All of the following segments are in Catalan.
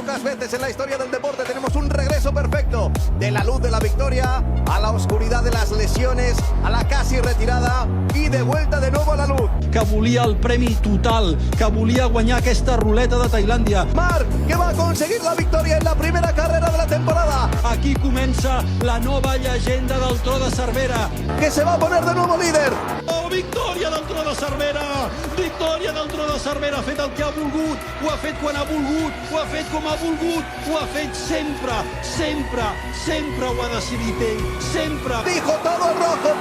pocas veces en la historia del deporte tenemos un regreso perfecto de la luz de la victoria a la oscuridad de las lesiones, a la casi retirada y de vuelta de nuevo a la luz. Que volia el premi total, que volia guanyar aquesta ruleta de Tailàndia. Marc, que va a conseguir la victoria en la primera carrera de la temporada. Aquí comença la nova llegenda del Tro de Cervera. Que se va a poner de nuevo líder. Oh, victòria del Tro de Cervera! Victòria del Tro de Cervera! Ha fet el que ha volgut, ho ha fet quan ha volgut, ho ha fet com ha volgut, ho ha fet sempre, sempre, sempre ho ha decidit ell, sempre. Dijo todo el rojo,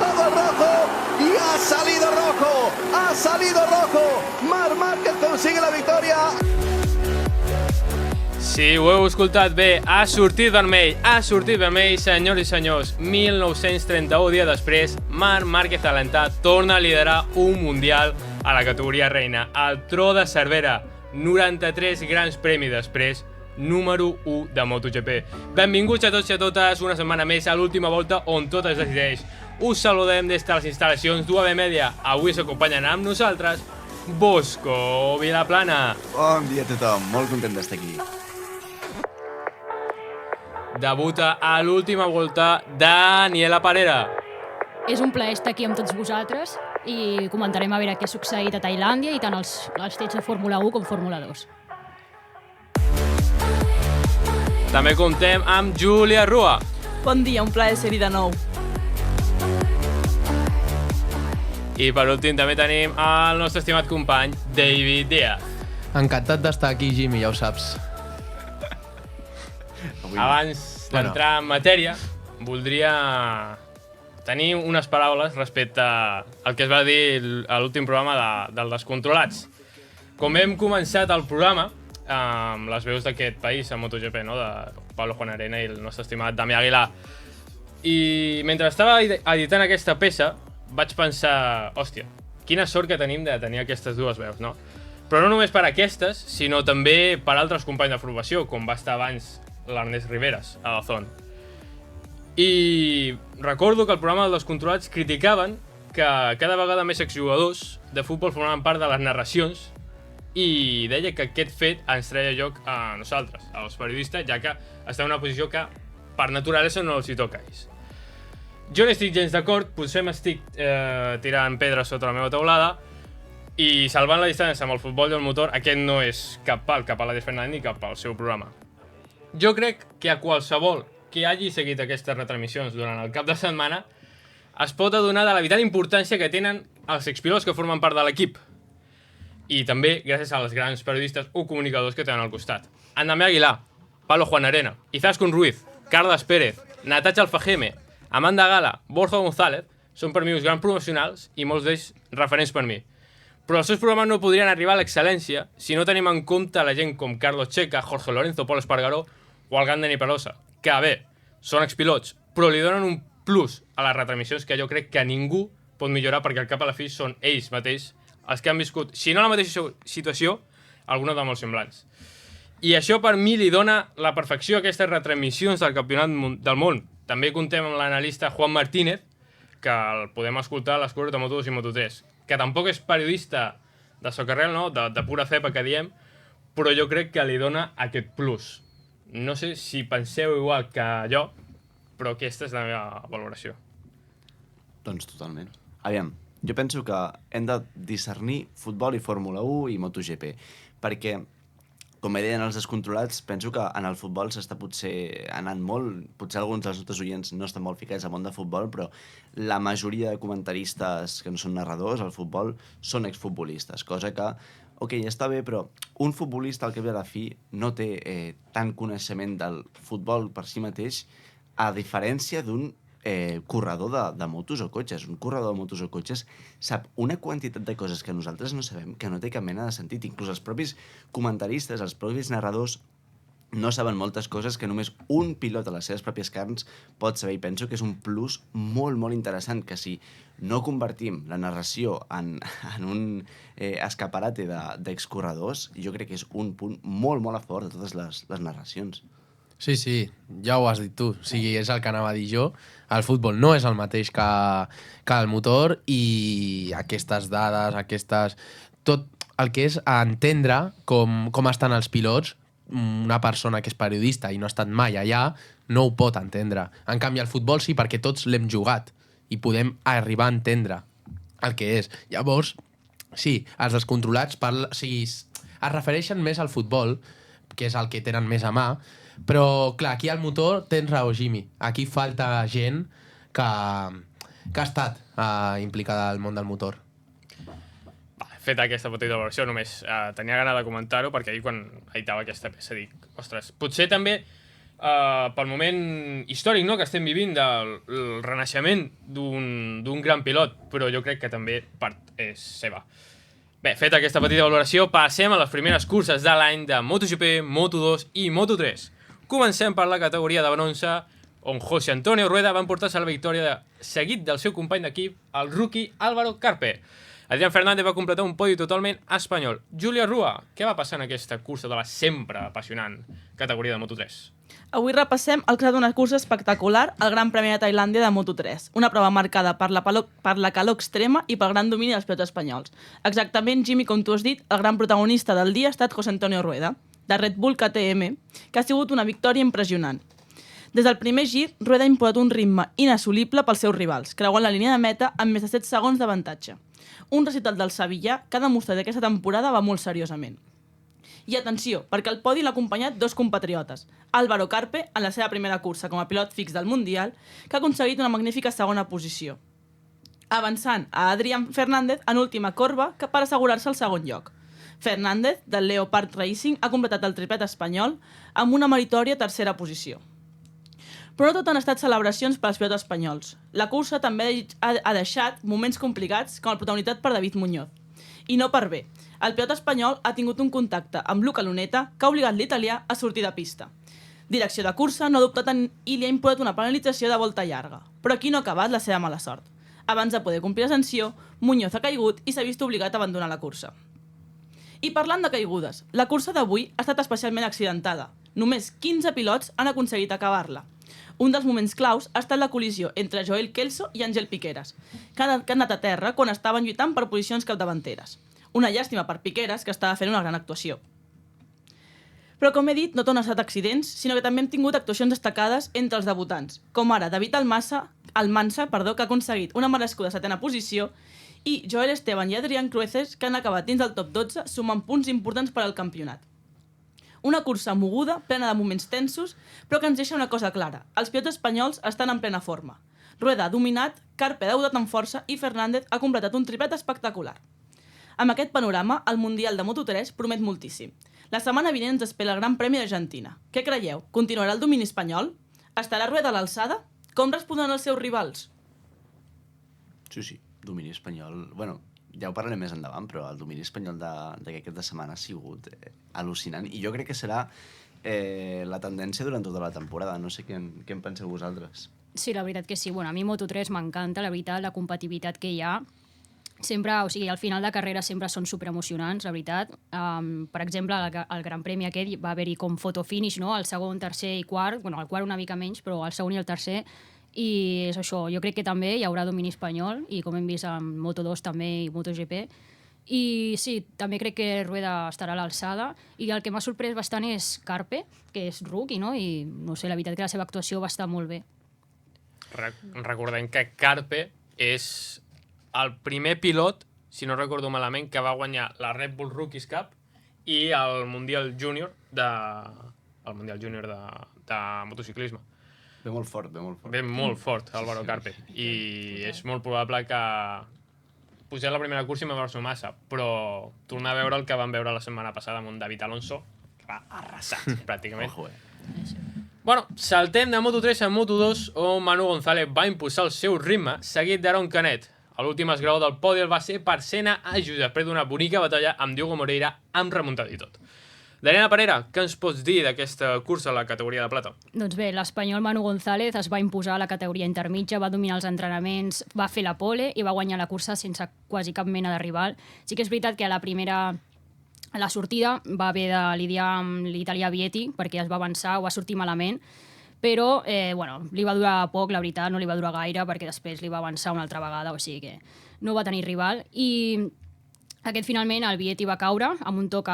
y ha salido rojo, ha salido rojo. Marc Márquez consigue la victoria. Sí, ho heu escoltat bé, ha sortit vermell, senyors i senyors. 1931, dia després, Marc Márquez Alentà torna a liderar un mundial a la categoria reina. El Tro de Cervera, 93 grans premis després, número 1 de MotoGP. Benvinguts a tots i a totes una setmana més a l'última volta on tot es decideix. Us saludem des de les instal·lacions d'UAB Media. Avui s'acompanyen amb nosaltres Bosco Vilaplana. Bon dia a tothom, molt content d'estar aquí. Debuta a l'última volta Daniela Parera. És un plaer estar aquí amb tots vosaltres i comentarem a veure què ha succeït a Tailàndia i tant els fets de Fórmula 1 com Fórmula 2. També comptem amb Júlia Rua. Bon dia, un plaer ser-hi de nou. I per últim també tenim el nostre estimat company David Díaz. Encantat d'estar aquí, Jimmy, ja ho saps. Abans d'entrar en matèria, voldria tenir unes paraules respecte al que es va dir a l'últim programa del Descontrolats. Com hem començat el programa, amb les veus d'aquest país a MotoGP, no? De Pablo Juan Arena i el nostre estimat Damià Aguilar. I mentre estava editant aquesta peça, vaig pensar, hòstia, quina sort que tenim de tenir aquestes dues veus, no? Però no només per aquestes, sinó també per altres companys de formació, com va estar abans l'Ernest Riveras, a Dazón. I recordo que al programa dels Descontrolats criticaven que cada vegada més exjugadors de futbol formaven part de les narracions i deia que aquest fet ens treia joc a nosaltres, als periodistes, ja que estem en una posició que per naturalesa no els hi toca. Jo no estic gens d'acord, potser m'estic tirant pedres sota la meva teulada i salvant la distància amb el futbol i el motor, aquest no és cap pal, cap a l'Adrià Fernández ni cap al seu programa. Jo crec que a qualsevol que hagi seguit aquestes retransmissions durant el cap de setmana es pot adonar de la vital importància que tenen els expilots que formen part de l'equip. I també gràcies als grans periodistes o comunicadors que tenen al costat. En Damià Aguilar, Pablo Juan Arena, Izaskun Ruiz, Carles Pérez, Natasha Alfajeme, Amanda Gala, Borja González són per mi uns grans professionals i molts d'ells referents per mi. Però els seus programes no podrien arribar a l'excel·lència si no tenim en compte la gent com Carlos Checa, Jorge Lorenzo, Pol Espargaró o el Ganden i Pelosa, que bé, són expilots, però li donen un plus a les retransmissions que jo crec que ningú pot millorar perquè al cap a la fi són ells mateixos els que han viscut, si no la mateixa situació, alguna de molt semblants. I això per mi li dona la perfecció a aquestes retransmissions del Campionat del Món. També contem amb l'analista Juan Martínez, que el podem escoltar a les curses de Moto2 i Moto3, que tampoc és periodista de socarrel, no? de pura cepa que diem, però jo crec que li dona aquest plus. No sé si penseu igual que jo, però aquesta és la meva valoració. Doncs totalment. Aviam, jo penso que hem de discernir futbol i Fórmula 1 i MotoGP, perquè, com deien els Descontrolats, penso que en el futbol s'està potser anant molt, potser alguns dels nostres oients no estan molt ficats al món de futbol, però la majoria de comentaristes que no són narradors al futbol són exfutbolistes, cosa que, ok, està bé, però un futbolista al cap i a la fi no té tant coneixement del futbol per si mateix, a diferència d'un corredor de motos o cotxes. Un corredor de motos o cotxes sap una quantitat de coses que nosaltres no sabem, que no té cap mena de sentit. Inclús els propis comentaristes, els propis narradors, no saben moltes coses que només un pilot a les seves pròpies carns pot saber, i penso que és un plus molt, molt interessant, que si no convertim la narració en un escaparate d'excorredors, jo crec que és un punt molt, molt a favor de totes les narracions. Sí, sí, ja ho has dit tu. O sigui, és el que anava a dir jo. El futbol no és el mateix que el motor i aquestes dades, tot el que és entendre com estan els pilots, una persona que és periodista i no ha estat mai allà no ho pot entendre. En canvi, el futbol sí, perquè tots l'hem jugat i podem arribar a entendre el que és. Llavors, sí, els descontrolats es refereixen més al futbol, que és el que tenen més a mà, però, clar, aquí al motor tens raó, Jimmy. Aquí falta gent que ha estat implicada al món del motor. Feta aquesta petita valoració, només tenia ganes de comentar-ho, perquè ahir quan editava aquesta peça dic, ostres, potser també pel moment històric, no?, que estem vivint del renaixement d'un gran pilot, però jo crec que també part és seva. Bé, feta aquesta petita valoració, passem a les primeres curses de l'any de MotoGP, Moto2 i Moto3. Comencem per la categoria de bronze, on José Antonio Rueda va emportar-se la victòria seguit del seu company d'equip, el rookie Álvaro Carpe. Adrián Fernández va completar un podi totalment espanyol. Júlia Rua, què va passar en aquesta cursa de la sempre apassionant categoria de Moto3? Avui repassem el que ha estat una cursa espectacular al Gran Premi de Tailàndia de Moto3, una prova marcada per la calor extrema i pel gran domini dels pilots espanyols. Exactament, Jimmy, com tu has dit, el gran protagonista del dia ha estat José Antonio Rueda, de Red Bull KTM, que ha sigut una victòria impressionant. Des del primer gir, Rueda ha imposat un ritme inassolible pels seus rivals, creuant la línia de meta amb més de 7 segons d'avantatge. Un recital del Sevillà que ha demostrat que aquesta temporada va molt seriosament. I atenció, perquè el podi l'ha acompanyat dos compatriotes, Álvaro Carpe, en la seva primera cursa com a pilot fix del Mundial, que ha aconseguit una magnífica segona posició, avançant a Adrián Fernández en última corba per assegurar-se el segon lloc. Fernández, del Leopard Racing, ha completat el triplet espanyol amb una meritòria tercera posició. Però no tot han estat celebracions per als pilots espanyols. La cursa també ha deixat moments complicats com el protagonitzat per David Muñoz. I no per bé. El pilot espanyol ha tingut un contacte amb Luca Luneta que ha obligat l'italià a sortir de pista. Direcció de cursa no ha dubtat i li ha imposat una penalització de volta llarga. Però aquí no ha acabat la seva mala sort. Abans de poder complir la sanció, Muñoz ha caigut i s'ha vist obligat a abandonar la cursa. I parlant de caigudes, la cursa d'avui ha estat especialment accidentada. Només 15 pilots han aconseguit acabar-la. Un dels moments claus ha estat la col·lisió entre Joel Kelso i Àngel Piqueras, que han anat a terra quan estaven lluitant per posicions capdavanteres. Una llàstima per Piqueras, que estava fent una gran actuació. Però, com he dit, no tot han estat accidents, sinó que també hem tingut actuacions destacades entre els debutants, com ara David Almansa, que ha aconseguit una merescuda setena posició, i Joel Esteban i Adrián Crueces, que han acabat dins del top 12, sumant punts importants per al campionat. Una cursa moguda, plena de moments tensos, però que ens deixa una cosa clara. Els pilots espanyols estan en plena forma. Rueda ha dominat, Carpe ha debutat amb força i Fernández ha completat un triplet espectacular. Amb aquest panorama, el Mundial de Moto3 promet moltíssim. La setmana vinent ens espera el Gran Premi d'Argentina. Què creieu? Continuarà el domini espanyol? Estarà Rueda a l'alçada? Com respondran els seus rivals? Sí, domini espanyol... Bueno, ja ho parlaré més endavant, però el domini espanyol d'aquest cap de setmana ha sigut al·lucinant i jo crec que serà la tendència durant tota la temporada. No sé què en penseu vosaltres. Sí, la veritat que sí. Bueno, a mi Moto3 m'encanta, la veritat, la competitivitat que hi ha. Sempre, o sigui, al final de carrera sempre són superemocionants, la veritat. Per exemple, el Gran Premi aquest va haver-hi com fotofinish, no? El segon, tercer i quart, bueno, el quart una mica menys, però el segon i el tercer. I és això, jo crec que també hi haurà domini espanyol i com hem vist en Moto2 també i MotoGP. I sí, també crec que Rueda estarà a l'alçada i el que m'ha sorprès bastant és Carpe, que és rookie, no? I no sé, la veritat que la seva actuació va estar molt bé. Recordem que Carpe és el primer pilot, si no recordo malament, que va guanyar la Red Bull Rookies Cup i el Mundial Júnior de motociclisme. Ve molt fort, ve molt fort. Ve molt fort, Álvaro Carpe. I és molt probable que pujar la primera cursa i m'abraço massa, però tornar a veure el que vam veure la setmana passada amb un David Alonso, que va arrasar, pràcticament. Ojo, Bueno, saltem de Moto3 a Moto2, on Manu González va impulsar el seu ritme, seguit d'Aaron Canet. L'últim esglaó del podi el va ser per Senna a Just després d'una bonica batalla amb Diogo Moreira, amb remuntada i tot. Daniela Parera, què ens pots dir d'aquesta cursa a la categoria de plata? Doncs bé, l'espanyol Manu González es va imposar a la categoria intermitja, va dominar els entrenaments, va fer la pole i va guanyar la cursa sense quasi cap mena de rival. Sí que és veritat que a la sortida va haver de lidiar amb l'italià Vietti perquè es va avançar o va sortir malament, però li va durar poc, la veritat, no li va durar gaire perquè després li va avançar una altra vegada, o sigui que no va tenir rival. I Aquest finalment el Vietti va caure amb un toc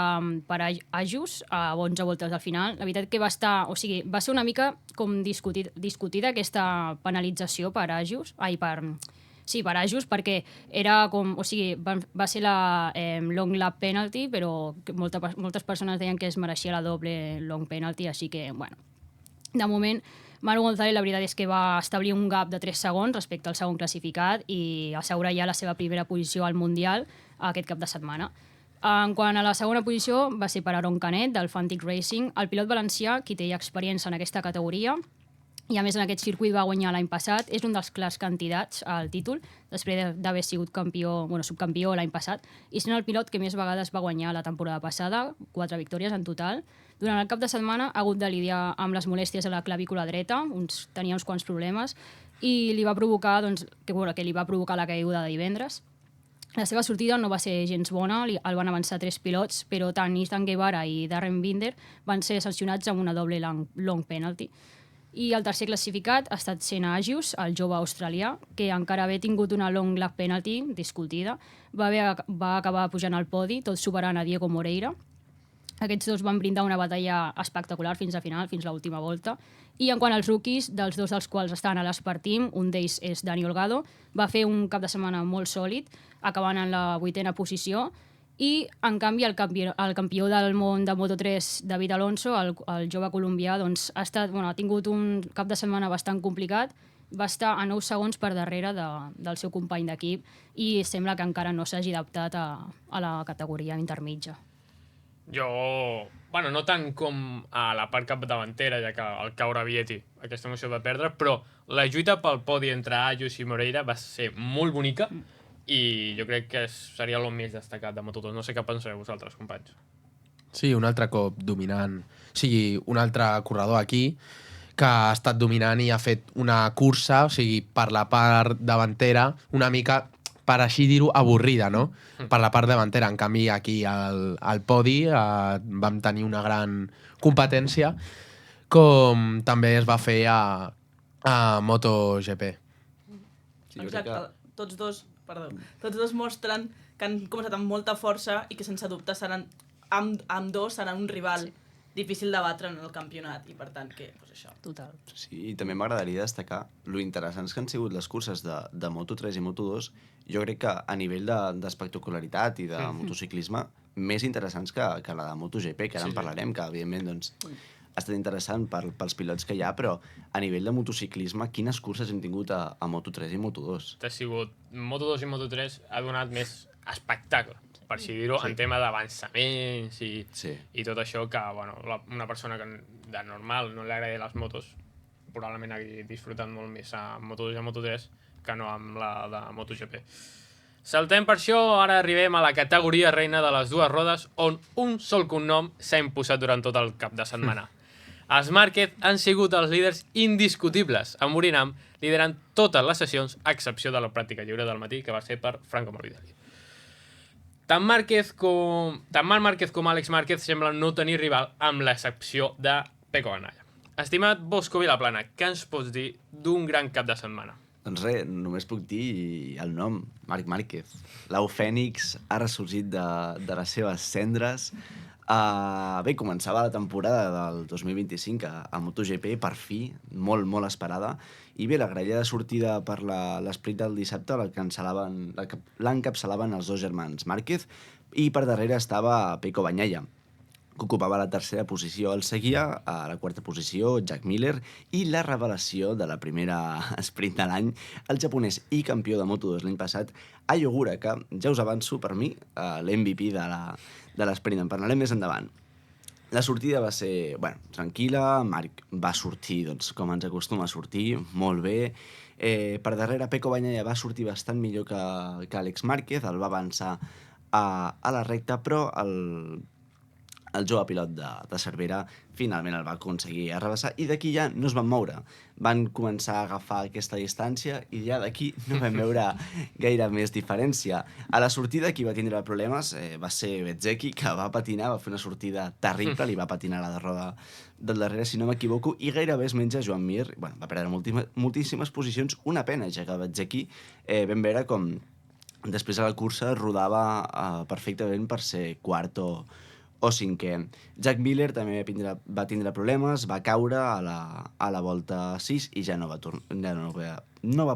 per Ajus a 11 voltes del final. La veritat que va estar, o sigui, va ser una mica com discutida aquesta penalització per Ajus, per Ajus, perquè era com, o sigui, va ser la long lap penalty, però moltes persones deien que es mereixia la doble long penalty, així que, bueno, de moment, Manu González la veritat és que va establir un gap de 3 segons respecte al segon classificat i assegurar ja la seva primera posició al Mundial aquest cap de setmana. En quant a la segona posició va ser per Aaron Canet del Fantic Racing, el pilot valencià, qui té experiència en aquesta categoria, i a més en aquest circuit va guanyar l'any passat, és un dels clars candidats al títol, després d'haver sigut subcampió l'any passat, i sent el pilot que més vegades va guanyar la temporada passada, 4 victòries en total. Durant el cap de setmana ha hagut de lidiar amb les molèsties a la clavícula dreta, tenia uns quants problemes, i li va provocar, que li va provocar la caiguda de divendres. La seva sortida no va ser gens bona, el van avançar 3 pilots, però tant Ethan Guevara i Darren Binder van ser sancionats amb una doble long penalty. I el tercer classificat ha estat Senna Agius, el jove australià, que encara haver tingut una long lap penalty discutida, va acabar pujant al podi, tot superant a Diego Moreira. Aquests dos van brindar una batalla espectacular fins a final, fins a l'última volta. I en quant als rookies, dels dos dels quals estan a l'Espartim, un d'ells és Dani Olgado, va fer un cap de setmana molt sòlid, acabant en la 8a posició, i, en canvi, el campió del món de Moto3, David Alonso, el jove colombià, ha tingut un cap de setmana bastant complicat, va estar a 9 segons per darrere del seu company d'equip i sembla que encara no s'hagi adaptat a la categoria intermitja. No tant com a la part capdavantera, ja que al caure Vietti aquesta emoció va perdre, però la lluita pel podi entre Ajus i Moreira va ser molt bonica, i jo crec que seria el més destacat de Moto2. No sé què penseu vosaltres, companys. Sí, un altre cop dominant. O sigui, un altre corredor aquí que ha estat dominant i ha fet una cursa, o sigui, per la part davantera, una mica, per així dir-ho, avorrida, no? Per la part davantera. En canvi, aquí al podi vam tenir una gran competència, com també es va fer a MotoGP. Sí, exacte. Tots dos mostren que han començat amb molta força i que sense dubte ambdós seran un rival difícil de batre en el campionat i per tant que, doncs això. Total. Sí, i també m'agradaria destacar lo interessants que han sigut les curses de Moto3 i Moto2. Jo crec que a nivell d'espectacularitat i de motociclisme més interessants que la de MotoGP, que ara en parlarem, que evidentment doncs, ha estat interessant pels pilots que hi ha, però a nivell de motociclisme, quines curses hem tingut a Moto3 i Moto2? Ha sigut Moto2 i Moto3 ha donat més espectacle, per així dir-ho, en tema d'avançaments i tot això que, una persona que de normal no li agrada les motos probablement hagi disfrutat molt més a Moto2 i a Moto3 que no amb la de MotoGP. Saltem per això, ara arribem a la categoria reina de les dues rodes, on un sol cognom s'ha imposat durant tot el cap de setmana. Els Márquez han sigut els líders indiscutibles, amb Morinam liderant totes les sessions, a excepció de la pràctica lliure del matí, que va ser per Franco Morbidelli. Tant Marc Márquez com Àlex Márquez semblen no tenir rival, amb l'excepció de Pecco Bagnaia. Estimat Bosco Vilaplana, què ens pots dir d'un gran cap de setmana? Doncs res, només puc dir el nom, Marc Márquez. L'au Fènix ha ressorgit de les seves cendres. Bé, començava la temporada del 2025 a MotoGP, per fi, molt, molt esperada. I bé, la graella de sortida per l'esprit del dissabte l'encapçalaven els dos germans Márquez i per darrere estava Pecco Bagnaia, que ocupava la tercera posició. El seguia a la quarta posició Jack Miller i la revelació de la primera sprint de l'any, el japonès i campió de Moto2 l'any passat, Ai Ogura, que ja us avanço per mi l'MVP de l'esprint. En parlarem més endavant. La sortida va ser, tranquil·la. Marc va sortir, com ens acostuma a sortir, molt bé. Per darrere, Pecco Bagnaia va sortir bastant millor que Àlex Márquez, el va avançar a la recta, però el jove pilot de Cervera finalment el va aconseguir arrabassar i d'aquí ja no es van moure. Van començar a agafar aquesta distància i ja d'aquí no vam veure gaire més diferència. A la sortida qui va tindre problemes va ser Bezzecchi, que va patinar, va fer una sortida terrible, li va patinar la de roda del darrere, si no m'equivoco, i gairebé es menja Joan Mir. Va perdre moltíssimes posicions, una pena, ja que Bezzecchi vam veure com després a la cursa rodava perfectament per ser quart o cinquè. Jack Miller també va tindre problemes, va caure a la volta 6 i ja no va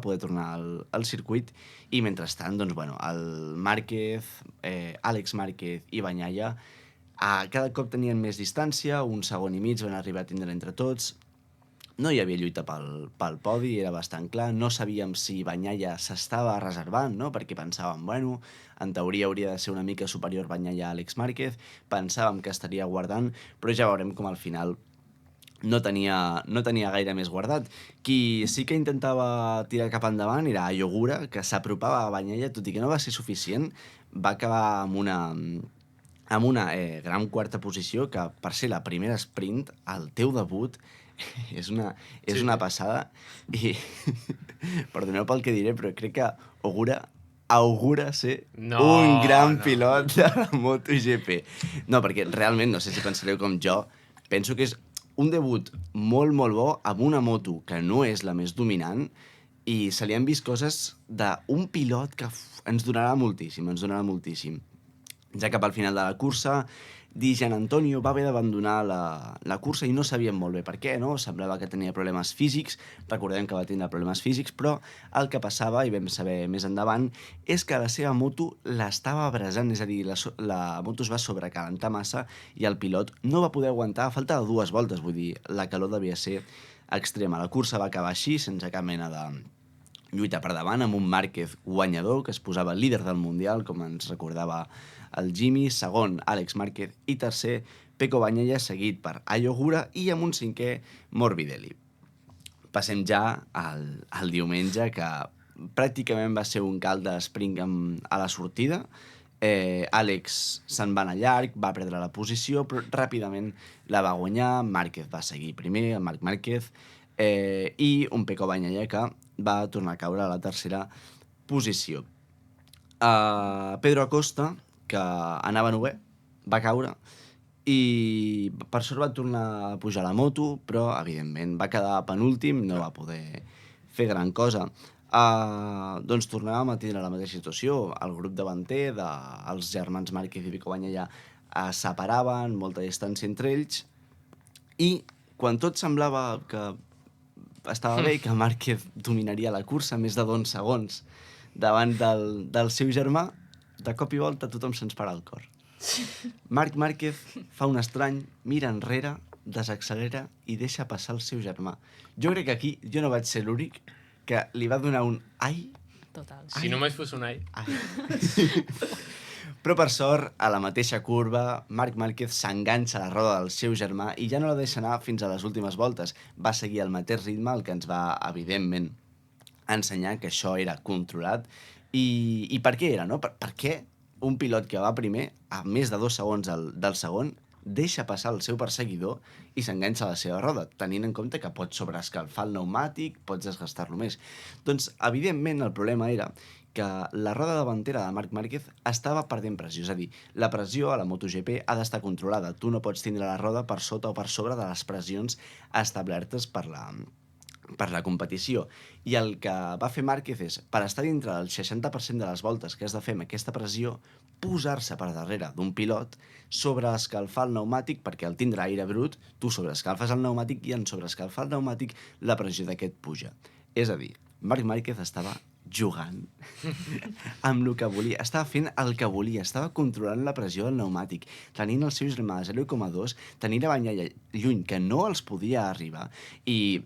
poder tornar al circuit, i mentrestant, doncs, bueno, el Márquez, Àlex Márquez i Bagnaia cada cop tenien més distància, un segon i mig van arribar a tindre entre tots. No hi havia lluita pel podi, era bastant clar. No sabíem si Bagnaia s'estava reservant, no? Perquè pensàvem, bueno, en teoria hauria de ser una mica superior Bagnaia a Àlex Márquez, pensàvem que estaria guardant, però ja veurem com al final no tenia gaire més guardat. Qui sí que intentava tirar cap endavant era Ayogura, que s'apropava a Bagnaia, tot i que no va ser suficient, va acabar amb una gran quarta posició, que per ser la primera sprint, el teu debut, és una passada. I perdoneu pel que diré, però crec que augura ser un gran pilot de la MotoGP. No, perquè realment, no sé si pensareu com jo, penso que és un debut molt, molt bo amb una moto que no és la més dominant, i se li han vist coses d'un pilot que ens donarà moltíssim, Ja cap al final de la cursa, Di Gianantonio va haver d'abandonar la cursa i no sabíem molt bé per què, no? Semblava que tenia problemes físics, recordem que va tindre problemes físics, però el que passava, i vam saber més endavant, és que la seva moto l'estava abrasant, és a dir, la moto es va sobrecalentar massa i el pilot no va poder aguantar, a falta de 2 voltes, vull dir, la calor devia ser extrema. La cursa va acabar així, sense cap mena de lluita per davant, amb un Márquez guanyador, que es posava líder del Mundial, com ens recordava el Jimmy, segon Àlex Márquez i tercer Pecco Bagnaia, seguit per Ayogura, i amb un 5è Morbidelli. Passem ja al diumenge, que pràcticament va ser un calt de sprint a la sortida. Àlex se'n va anar llarg, va perdre la posició, però ràpidament la va guanyar. Márquez va seguir primer, el Marc Márquez, i un Pecco Bagnaia que va tornar a caure a la tercera posició. Pedro Acosta, que anava novè, va caure, i per sort va tornar a pujar a la moto, però evidentment va quedar penúltim, no va poder fer gran cosa. Doncs tornàvem a tindre la mateixa situació. El grup davanter dels germans Márquez i Pecco Bagnaia es separaven, molta distància entre ells, i quan tot semblava que estava bé, que Márquez dominaria la cursa, més de 12 segons davant del seu germà, de cop i volta tothom se'ns para el cor. Marc Márquez fa un estrany, mira enrere, desaccelera i deixa passar el seu germà. Jo crec que aquí jo no vaig ser l'únic que li va donar un ai. Total. Si només fos un ai. Però per sort, a la mateixa curva, Marc Márquez s'enganxa a la roda del seu germà i ja no la deixa anar fins a les últimes voltes. Va seguir el mateix ritme, el que ens va, evidentment, ensenyar que això era controlat. I per què era, no? Per què un pilot que va primer, a més de 2 segons del segon, deixa passar el seu perseguidor i s'enganxa a la seva roda, tenint en compte que pots sobreescalfar el pneumàtic, pots desgastar-lo més. Doncs, evidentment, el problema era que la roda davantera de Marc Márquez estava perdent pressió. És a dir, la pressió a la MotoGP ha d'estar controlada. Tu no pots tindre la roda per sota o per sobre de les pressions establertes per la competició. I el que va fer Márquez és, per estar dintre del 60% de les voltes que has de fer amb aquesta pressió, posar-se per darrere d'un pilot, sobreescalfar el pneumàtic, perquè al tindre aire brut, tu sobreescalfes el pneumàtic i en sobreescalfar el pneumàtic la pressió d'aquest puja. És a dir, Marc Márquez estava jugant amb el que volia, estava fent el que volia, estava controlant la pressió del pneumàtic, tenint el seu germà a 0,2, tenint a Bagnaia lluny, que no els podia arribar, i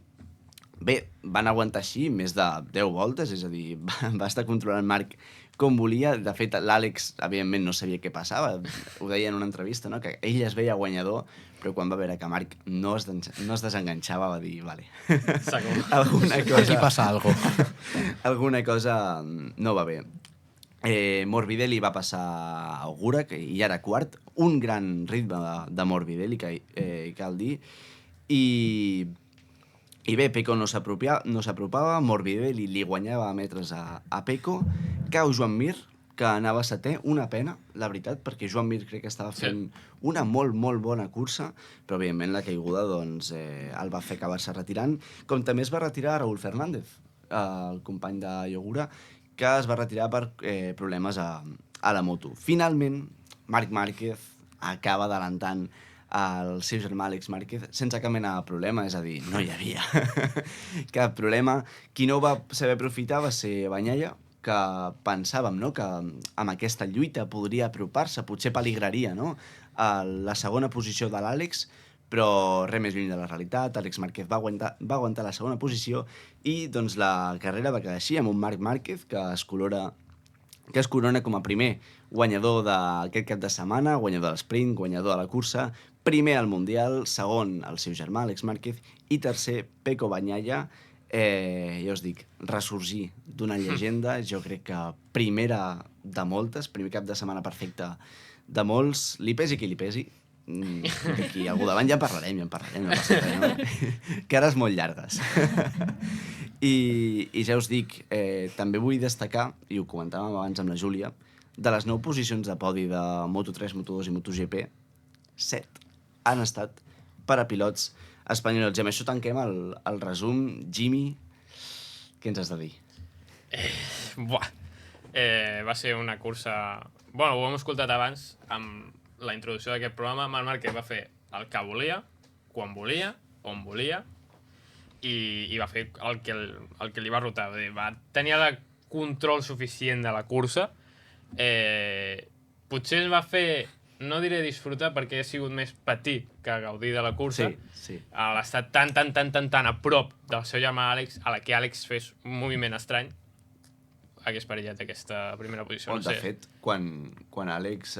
bé, van aguantar així més de 10 voltes, és a dir, va estar controlant Marc com volia. De fet, l'Àlex, evidentment, no sabia què passava. Ho deia en una entrevista, no? Que ell es veia guanyador, però quan va veure que Marc no es desenganxava, va dir, vale, alguna cosa... Aquí passa algo. Alguna cosa no va bé. Morbidelli va passar a Ogura, que ja era quart. Un gran ritme de Morbidelli, cal dir. I bé, Pecco no s'apropava, Morbidelli li guanyava metres a Pecco, cau Joan Mir, que anava setè, una pena, la veritat, perquè Joan Mir crec que estava fent una molt, molt bona cursa, però evidentment la caiguda doncs, el va fer acabar-se retirant, com també es va retirar Raúl Fernández, el company de Ayogura, que es va retirar per problemes a la moto. Finalment, Marc Márquez acaba adelantant el seu germà Àlex Márquez sense cap mena de problema, és a dir, no hi havia cap problema. Qui no ho va saber aprofitar va ser Bagnaia, que pensàvem, no?, que amb aquesta lluita podria apropar-se, potser peligraria, no?, a la segona posició de l'Àlex, però res més lluny de la realitat. Àlex Márquez va aguantar la segona posició i doncs la carrera va quedar així, amb un Marc Márquez que es corona com a primer guanyador d'aquest cap de setmana, guanyador de l'esprint, guanyador de la cursa, primer al Mundial, segon el seu germà, Àlex Márquez, i tercer, Pecco Bagnaia. Ja us dic, ressorgir d'una llegenda, jo crec que primera de moltes, primer cap de setmana perfecte de molts, li pesi qui li pesi. D'aquí algú davant ja en parlarem, no passa res, no? Cares molt llargues. I ja us dic, també vull destacar, i ho comentàvem abans amb la Júlia, de les 9 posicions de podi de Moto3, Moto2 i MotoGP, 7 han estat per a pilots espanyols. I amb això tanquem el resum. Jimmy, què ens has de dir? Va ser una cursa... Bueno, ho hem escoltat abans, amb la introducció d'aquest programa. Marc Márquez va fer el que volia, quan volia, on volia, i va fer el que li va rotar. Va tenir el control suficient de la cursa. Potser es va fer, no diré disfrutar, perquè ha sigut més petit que gaudir de la cursa. Sí. L'estar tan a prop del seu germà Àlex, a la que Àlex fes un moviment estrany, hagués perillat aquesta primera posició. De fet, quan Àlex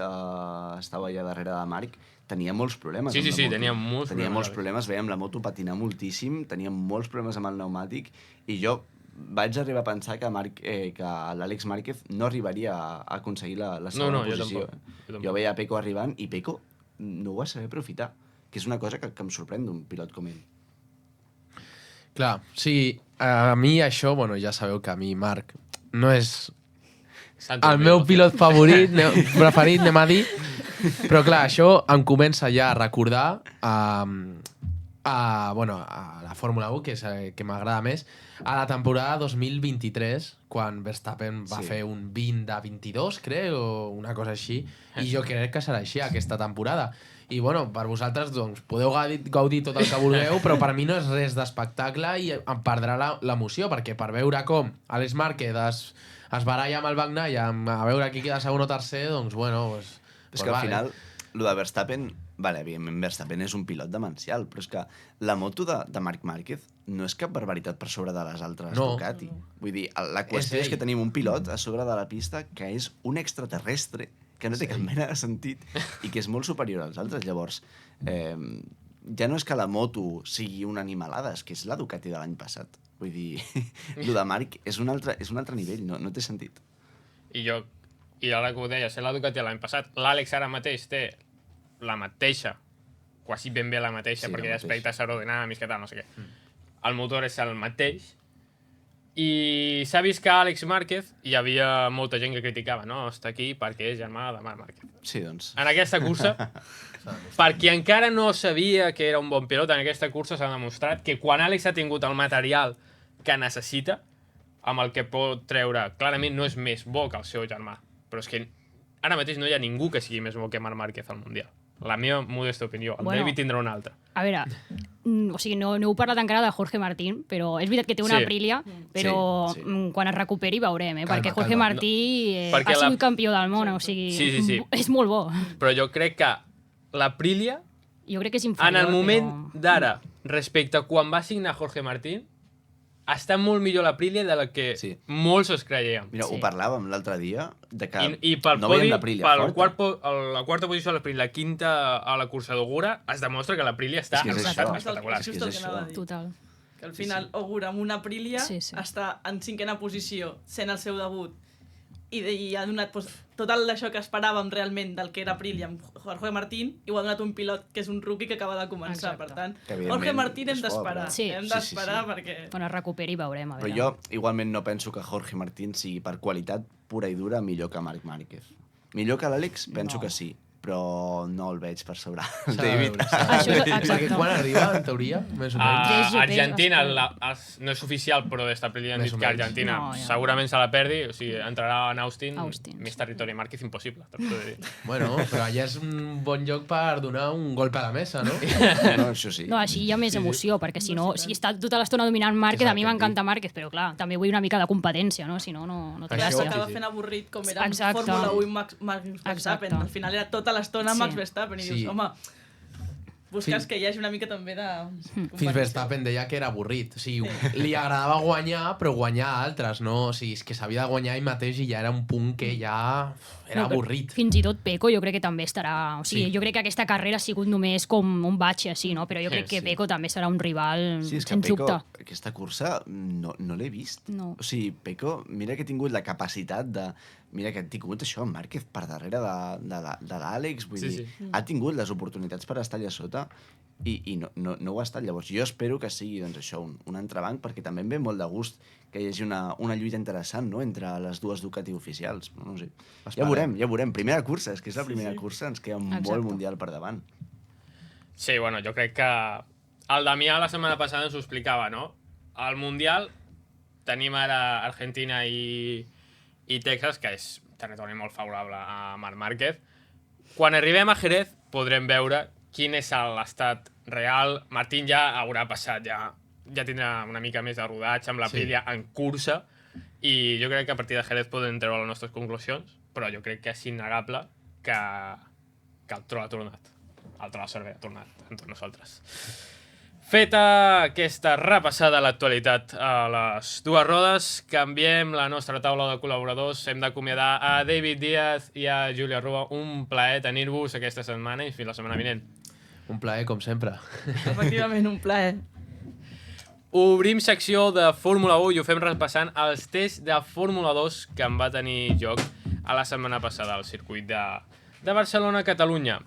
estava allà darrere de Marc, tenia molts problemes amb la moto. Tenia molts problemes. Veiem la moto patinar moltíssim, tenia molts problemes amb el pneumàtic, i jo vaig arribar a pensar que l'Àlex Márquez no arribaria a aconseguir la segona posició. Jo veia Pecco arribant, i Pecco no ho va saber aprofitar, que és una cosa que em sorprèn d'un pilot com ell. Clar, sí, a mi això, bueno, ja sabeu que a mi Marc no és el meu pilot preferit, anem a dir, però clar, això em comença ja a recordar a la Fórmula 1, que és que m'agrada més, a la temporada 2023, quan Verstappen va fer un 20 de 22, crec, o una cosa així, i jo crec que serà així aquesta temporada. I bueno, per vosaltres doncs, podeu gaudir tot el que vulgueu, però per mi no és res d'espectacle i em perdrà l'emoció, perquè per veure com Àlex Márquez es baralla amb el Bagnaia, a veure qui queda segon o tercer, doncs bueno... És que al final, el de Verstappen, evidentment Verstappen és un pilot demencial, però és que la moto de Marc Márquez no és cap barbaritat per sobre de les altres Ducati. Vull dir, la qüestió és que tenim un pilot a sobre de la pista que és un extraterrestre, que no té cap mena de sentit i que és molt superior als altres. Llavors, ja no és que la moto sigui una animalada, és que és la Ducati de l'any passat. Vull dir, el de Marc és un altre nivell, no té sentit. I ara que ho deia, ser la Ducati l'any passat, l'Àlex ara mateix té la mateixa, quasi ben bé la mateixa, perquè hi ha aspectes aerodinàmics, que tal, no sé què. El motor és el mateix, i s'ha vist que Àlex Márquez hi havia molta gent que criticava, no? Està aquí perquè és germà de Marc Márquez. Sí, doncs. En aquesta cursa, perquè encara no sabia que era un bon pilot, en aquesta cursa s'ha demostrat que quan Àlex ha tingut el material que necessita, amb el que pot treure, clarament no és més bo que el seu germà, però és que ara mateix no hi ha ningú que sigui més bo que Marc Márquez al Mundial. La meva modesta opinió. El David tindrà una altra. A veure, o sigui, no heu parlat encara de Jorge Martín, però és veritat que té una Aprilia, però quan es recuperi veurem, perquè Jorge Martí ha sigut campió del món, o sigui, és molt bo. Però jo crec que l'Aprilia, jo crec que és inferior, en el moment d'ara, respecte a quan va signar Jorge Martín, està molt millor l'Aprilia de la que molts es creiem. Mira, ho parlàvem l'altre dia, de que no veiem l'Aprilia forta. La quarta posició de l'Aprilia, la quinta a la cursa d'Ogura, es demostra que l'Aprilia està espectacular. Total. Que al final Ogura amb una Aprilia està en 5ª posició, sent el seu debut, i ha donat tot això que esperàvem realment del que era Aprilia amb Jorge Martín, i ho ha donat un pilot que és un rookie que acaba de començar. Per tant, Jorge Martín hem d'esperar. Hem d'esperar perquè... Quan es recuperi veurem. Però jo igualment no penso que Jorge Martín sigui per qualitat pura i dura millor que Marc Márquez. Millor que l'Àlex? Penso que sí. però no el veig per sobre el S'ha de David. veure, s'ha de Això és- veure. Perquè exacte. quan arriba, en teoria, més o menys. Tres o Argentina, tres, no és oficial, però des de April han Més dit o que menys. Argentina No, ja. segurament se la perdi, o sigui, entrarà en Austin, Austin, més sí. territori Márquez impossible. Te puedo dir. Bueno, però allà és un bon lloc per donar un golpe a la mesa, no? No, això sí. No, així hi ha més emoció, perquè si no, si està tota l'estona dominant Márquez, a mi Exacte, m'encanta Márquez, però clar, també vull una mica de competència, no? Si no, no té Això- gràcia. S'acaba fent avorrit com era Exacte. Fórmula 1 i Max Verstappen. Exacte. Al final era tota l'estona Sí. Max Verstappen i Sí. dius, home, busques Sí. que hi hagi una mica també de... Fins Verstappen deia que era avorrit. O sigui, li agradava guanyar, però guanyar a altres, no? O sigui, és que s'havia de guanyar ell mateix i ja era un punt que ja era No, però avorrit. Fins i tot Pecco jo crec que també estarà... O sigui, Sí. jo crec que aquesta carrera ha sigut només com un batxe, així, no? Però jo crec que sí. Pecco també serà un rival, Sí, és que sens Pecco, dubte. aquesta cursa no l'he vist. No. O sigui, Pecco, mira que ha tingut la capacitat de... Mira que ha tingut això, Márquez per darrere de l'Àlex, vull Sí, dir, sí. ha tingut les oportunitats per estar allà sota i no ho ha estat. Llavors, jo espero que sigui doncs, això, un entrebanc, perquè també em ve molt de gust que hi hagi una lluita interessant, no?, entre les dues Ducati oficials. No sé. Ja veurem. Primera cursa, és que és la primera cursa, ens queda un Exacte. vol mundial per davant. Sí, bueno, jo crec que el Damià la setmana passada ens ho explicava, no? Al Mundial tenim ara Argentina i Texas, que és territori molt favorable a Marc Márquez. Quan arribem a Jerez podrem veure quin és l'estat real. Martín ja haurà passat, ja tindrà una mica més de rodatge amb la Sí. Aprilia en cursa, i jo crec que a partir de Jerez podem treure les nostres conclusions, però jo crec que és innegable que el Troll ha tornat. El Troll Cervera ha tornat amb tots nosaltres. Feta aquesta repassada a l'actualitat a les dues rodes, canviem la nostra taula de col·laboradors. Hem d'acomiadar a David Díaz i a Júlia Rua. Un plaer tenir-vos aquesta setmana i fins la setmana vinent. Un plaer, com sempre. Efectivament, un plaer. Obrim secció de Fórmula 1 i ho fem repassant els tests de Fórmula 2 que en va tenir lloc a la setmana passada al circuit de Barcelona-Catalunya.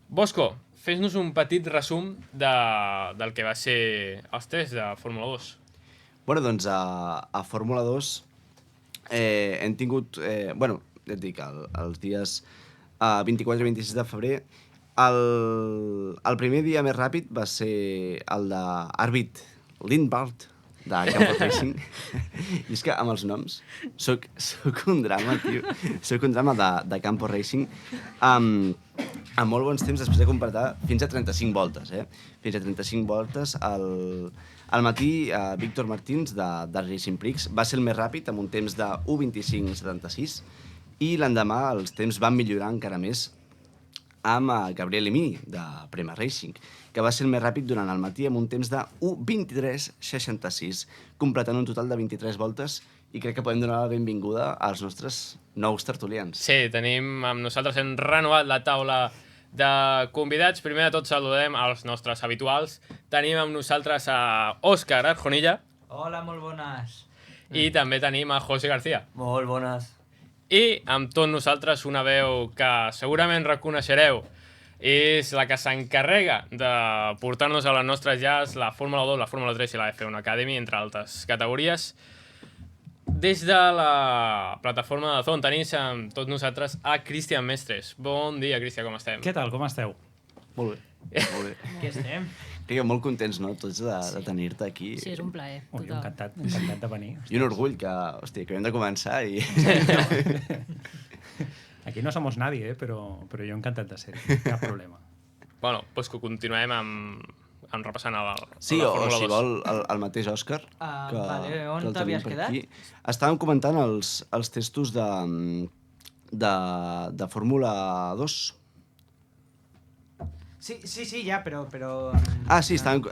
Bosco, fes-nos un petit resum del que va ser els tests de Fórmula 2. Bueno, doncs a Fórmula 2 hem tingut... bueno, et dic, els dies 24 i 26 de febrer. El primer dia més ràpid va ser el d'Arvid Lindbart, de Campo Racing. I és que amb els noms soc un drama, tio. Soc un drama de Campo Racing. Amb molt bons temps, després de completar fins a 35 voltes. Fins a 35 voltes. Al matí, Víctor Martins, de Racing Prix, va ser el més ràpid, amb un temps de 1:25.76. I l'endemà els temps van millorar encara més amb Gabriel Emini, de Prema Racing, que va ser el més ràpid durant el matí amb un temps de 1:23.66, completant un total de 23 voltes, i crec que podem donar la benvinguda als nostres nous tertulians. Sí, tenim amb nosaltres, hem renovat la taula de convidats. Primer de tot saludem als nostres habituals. Tenim amb nosaltres a Òscar Arjonilla Hola, molt bones. i també tenim a José García. Molt bones. I amb tots nosaltres una veu que segurament reconeixereu. És la que s'encarrega de portar-nos a les nostres llars la Fórmula 2, la Fórmula 3 i la F1 Academy, entre altres categories. Des de la plataforma de Zon tenim amb tots nosaltres a Cristian Mestres. Bon dia, Cristian, com estem? Què tal, com esteu? Molt bé. Molt bé. Què estem? Crec que molt contents, no?, tots de tenir-te aquí. Sí, és un plaer. Ui, total. encantat de venir. I un orgull que, hòstia, que hem de començar i... Aquí no somos nadie, però jo encantat de ser. Cap problema. Bueno, doncs que continuem amb repassant la Sí, la o Fórmula si 2. vol, el mateix Òscar. Vale, on el t'havies tenim per quedat? aquí. Estàvem comentant els testos de Fórmula 2. Sí, ja, però... Ah, sí, estàvem...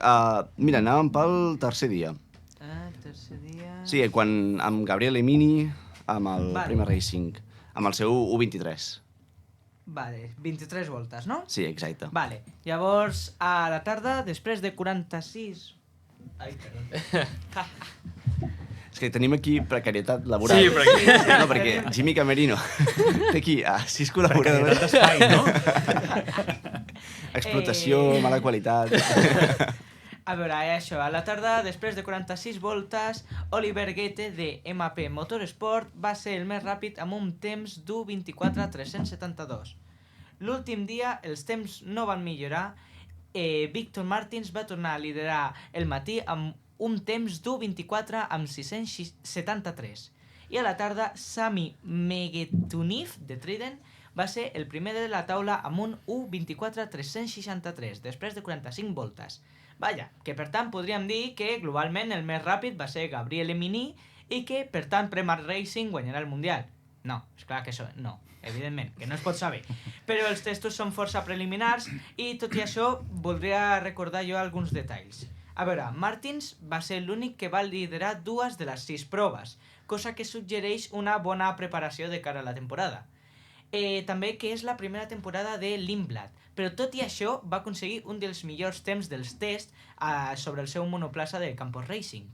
mira, anàvem pel tercer dia. Tercer dia... Sí, quan amb Gabriel Emini, amb el Vale. Prima Racing, amb el seu U23. Vale, 23 voltes, no? Sí, exacte. Vale, llavors, a la tarda, després de 46... Ai, perdó. És que tenim aquí precarietat laboral. Sí, perquè... No, perquè Jimmy Camerino té aquí 6 col·laboradors. Precarietat d'espai, no? Explotació, mala qualitat. A veure, això, a la tarda, després de 46 voltes, Oliver Goethe de MP Motorsport va ser el més ràpid amb un temps d'1:24.372. L'últim dia els temps no van millorar. Víctor Martins va tornar a liderar el matí amb un temps d'1.24 amb 673. I a la tarda, Sami Megetunif, de Trident, va ser el primer de la taula amb un 1.24.363, després de 45 voltes. Vaja, que per tant podríem dir que globalment el més ràpid va ser Gabriel Emini i que per tant Premac Racing guanyarà el Mundial. No, esclar que això no, evidentment, que no es pot saber. Però els testos són força preliminars i tot i això voldria recordar jo alguns detalls. A veure, Martins va ser l'únic que va liderar 2 de les 6 proves, cosa que suggereix una bona preparació de cara a la temporada. També que és la primera temporada de Lindblad, però tot i això va aconseguir un dels millors temps dels tests sobre el seu monoplaça de Campos Racing.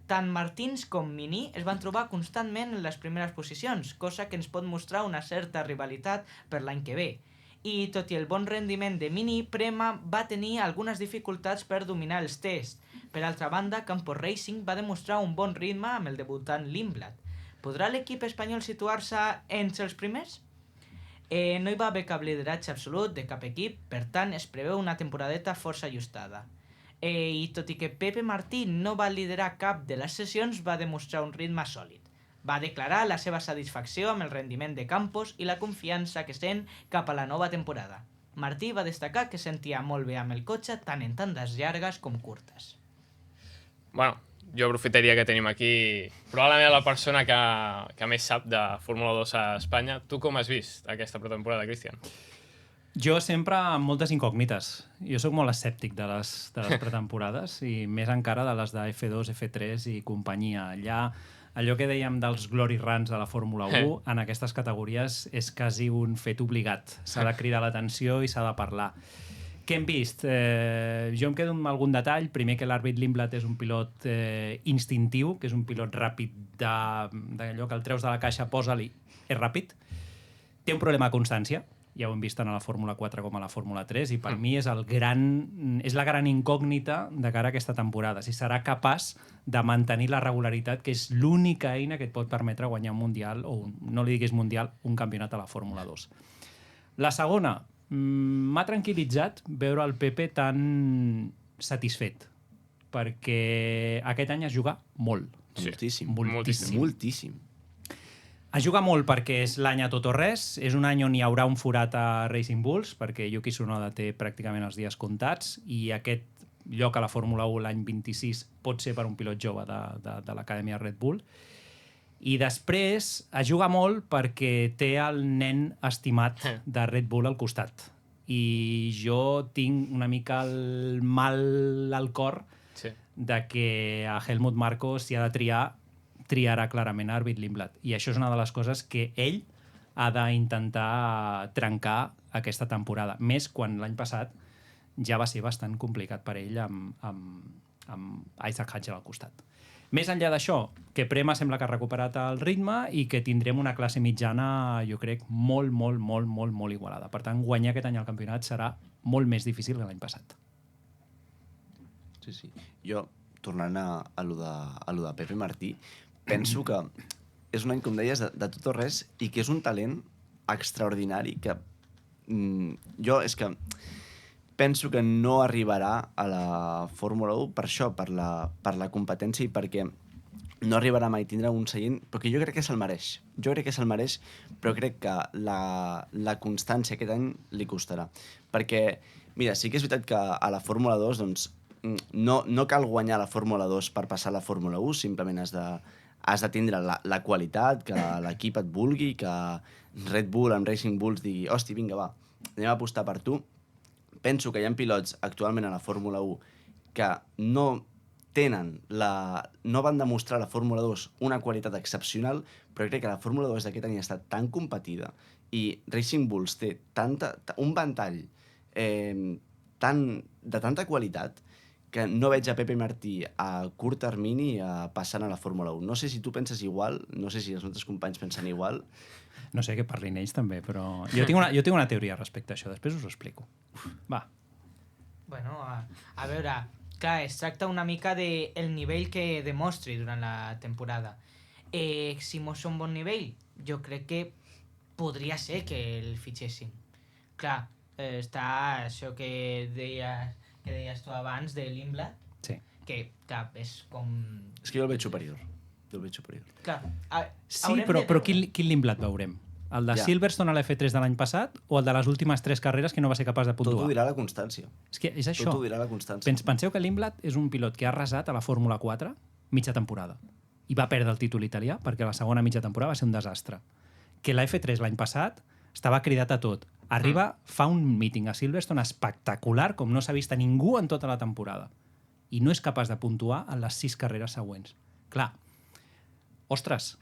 Tant Martins com Mini es van trobar constantment en les primeres posicions, cosa que ens pot mostrar una certa rivalitat per l'any que ve. I tot i el bon rendiment de Mini, Prema va tenir algunes dificultats per dominar els tests. Per altra banda, Campos Racing va demostrar un bon ritme amb el debutant Lindblad. Podrà l'equip espanyol situar-se entre els primers? No hi va haver cap lideratge absolut de cap equip, per tant es preveu una temporadeta força ajustada. I tot i que Pepe Martí no va liderar cap de les sessions, va demostrar un ritme sòlid. Va declarar la seva satisfacció amb el rendiment de Campos i la confiança que sent cap a la nova temporada. Martí va destacar que sentia molt bé amb el cotxe tant en tandes llargues com curtes. Bueno, jo aprofitaria que tenim aquí probablement la persona que més sap de Fórmula 2 a Espanya. Tu com has vist aquesta pretemporada, Cristian? Jo sempre amb moltes incògnites. Jo sóc molt escèptic de les pretemporades i més encara de les de F2, F3 i companyia. Allò que dèiem dels glory runs de la Fórmula 1, en aquestes categories és quasi un fet obligat. S'ha de cridar l'atenció i s'ha de parlar. Què hem vist? Jo em quedo amb algun detall. Primer, que l'àrbit Lindblad és un pilot instintiu, que és un pilot ràpid d'allò que el treus de la caixa, posa-li, és ràpid. Té un problema de constància, ja ho hem vist tant a la Fórmula 4 com a la Fórmula 3, i per mi és la gran incògnita de cara a aquesta temporada, si serà capaç de mantenir la regularitat, que és l'única eina que et pot permetre guanyar un Mundial, o no li diguis Mundial, un campionat a la Fórmula 2. La segona, m'ha tranquil·litzat veure el Pepe tan satisfet, perquè aquest any es juga molt. Sí. Moltíssim. Es juga molt perquè és l'any a tot o res, és un any on hi haurà un forat a Racing Bulls, perquè Yuki Tsunoda té pràcticament els dies comptats, i aquest lloc a la Fórmula 1 l'any 26 pot ser per un pilot jove de l'acadèmia Red Bull. I després es juga molt perquè té el nen estimat de Red Bull al costat. I jo tinc una mica el mal al cor de que a Helmut Marko s'hi ha de triarà clarament Arvid Lindblad. I això és una de les coses que ell ha d'intentar trencar aquesta temporada. Més quan l'any passat ja va ser bastant complicat per ell amb Isaac Hatcher al costat. Més enllà d'això, que Prema sembla que ha recuperat el ritme i que tindrem una classe mitjana, jo crec, molt igualada. Per tant, guanyar aquest any el campionat serà molt més difícil que l'any passat. Sí. Jo, tornant a lo de Pepe Martí, penso que és un any, com deies, de tot o res, i que és un talent extraordinari que jo és que penso que no arribarà a la Fórmula 1 per això, per la competència, i perquè no arribarà mai a tindre un seient, perquè jo crec que se'l mereix. Però crec que la constància aquest any li costarà. Perquè, mira, sí que és veritat que a la Fórmula 2 doncs, no cal guanyar la Fórmula 2 per passar a la Fórmula 1, simplement has de tindre la qualitat, que l'equip et vulgui, que Red Bull amb Racing Bulls digui hosti, vinga, va, anem a apostar per tu. Penso que hi ha pilots actualment a la Fórmula 1 que no van demostrar a la Fórmula 2 una qualitat excepcional, però crec que la Fórmula 2 d'aquest any ha estat tan competida i Racing Bulls té un ventall de tanta qualitat que no veig a Pepe Martí a curt termini passant a la Fórmula 1. No sé si tu penses igual, no sé si els nostres companys pensen igual. No sé què parlin ells també, però jo tinc una teoria respecte a això, després us ho explico. Va. Bueno, a veure, clar, es tracta una mica del nivell que demostri durant la temporada. Si mostra un bon nivell, jo crec que podria ser que el fitxessin. Clar, està això que deies tu abans de l'Imblat, Sí. que clar, és com... És que jo el veig superior. Clar, Sí, haurem però de veure. quin Limblat veurem? El de Ja. Silverstone a l'F3 de l'any passat o el de les últimes 3 carreres que no va ser capaç de Tot ho puntuar? dirà la constància. És que és això. Tot ho dirà la constància. Penseu que l'Imblat és un pilot que ha arrasat a la Fórmula 4 mitja temporada i va perdre el títol italià perquè la segona mitja temporada va ser un desastre. Que la F3 l'any passat estava cridat a tot. Arriba, fa un míting a Silverstone espectacular com no s'ha vist a ningú en tota la temporada i no és capaç de puntuar en les 6 carreres següents. Clar, ostres,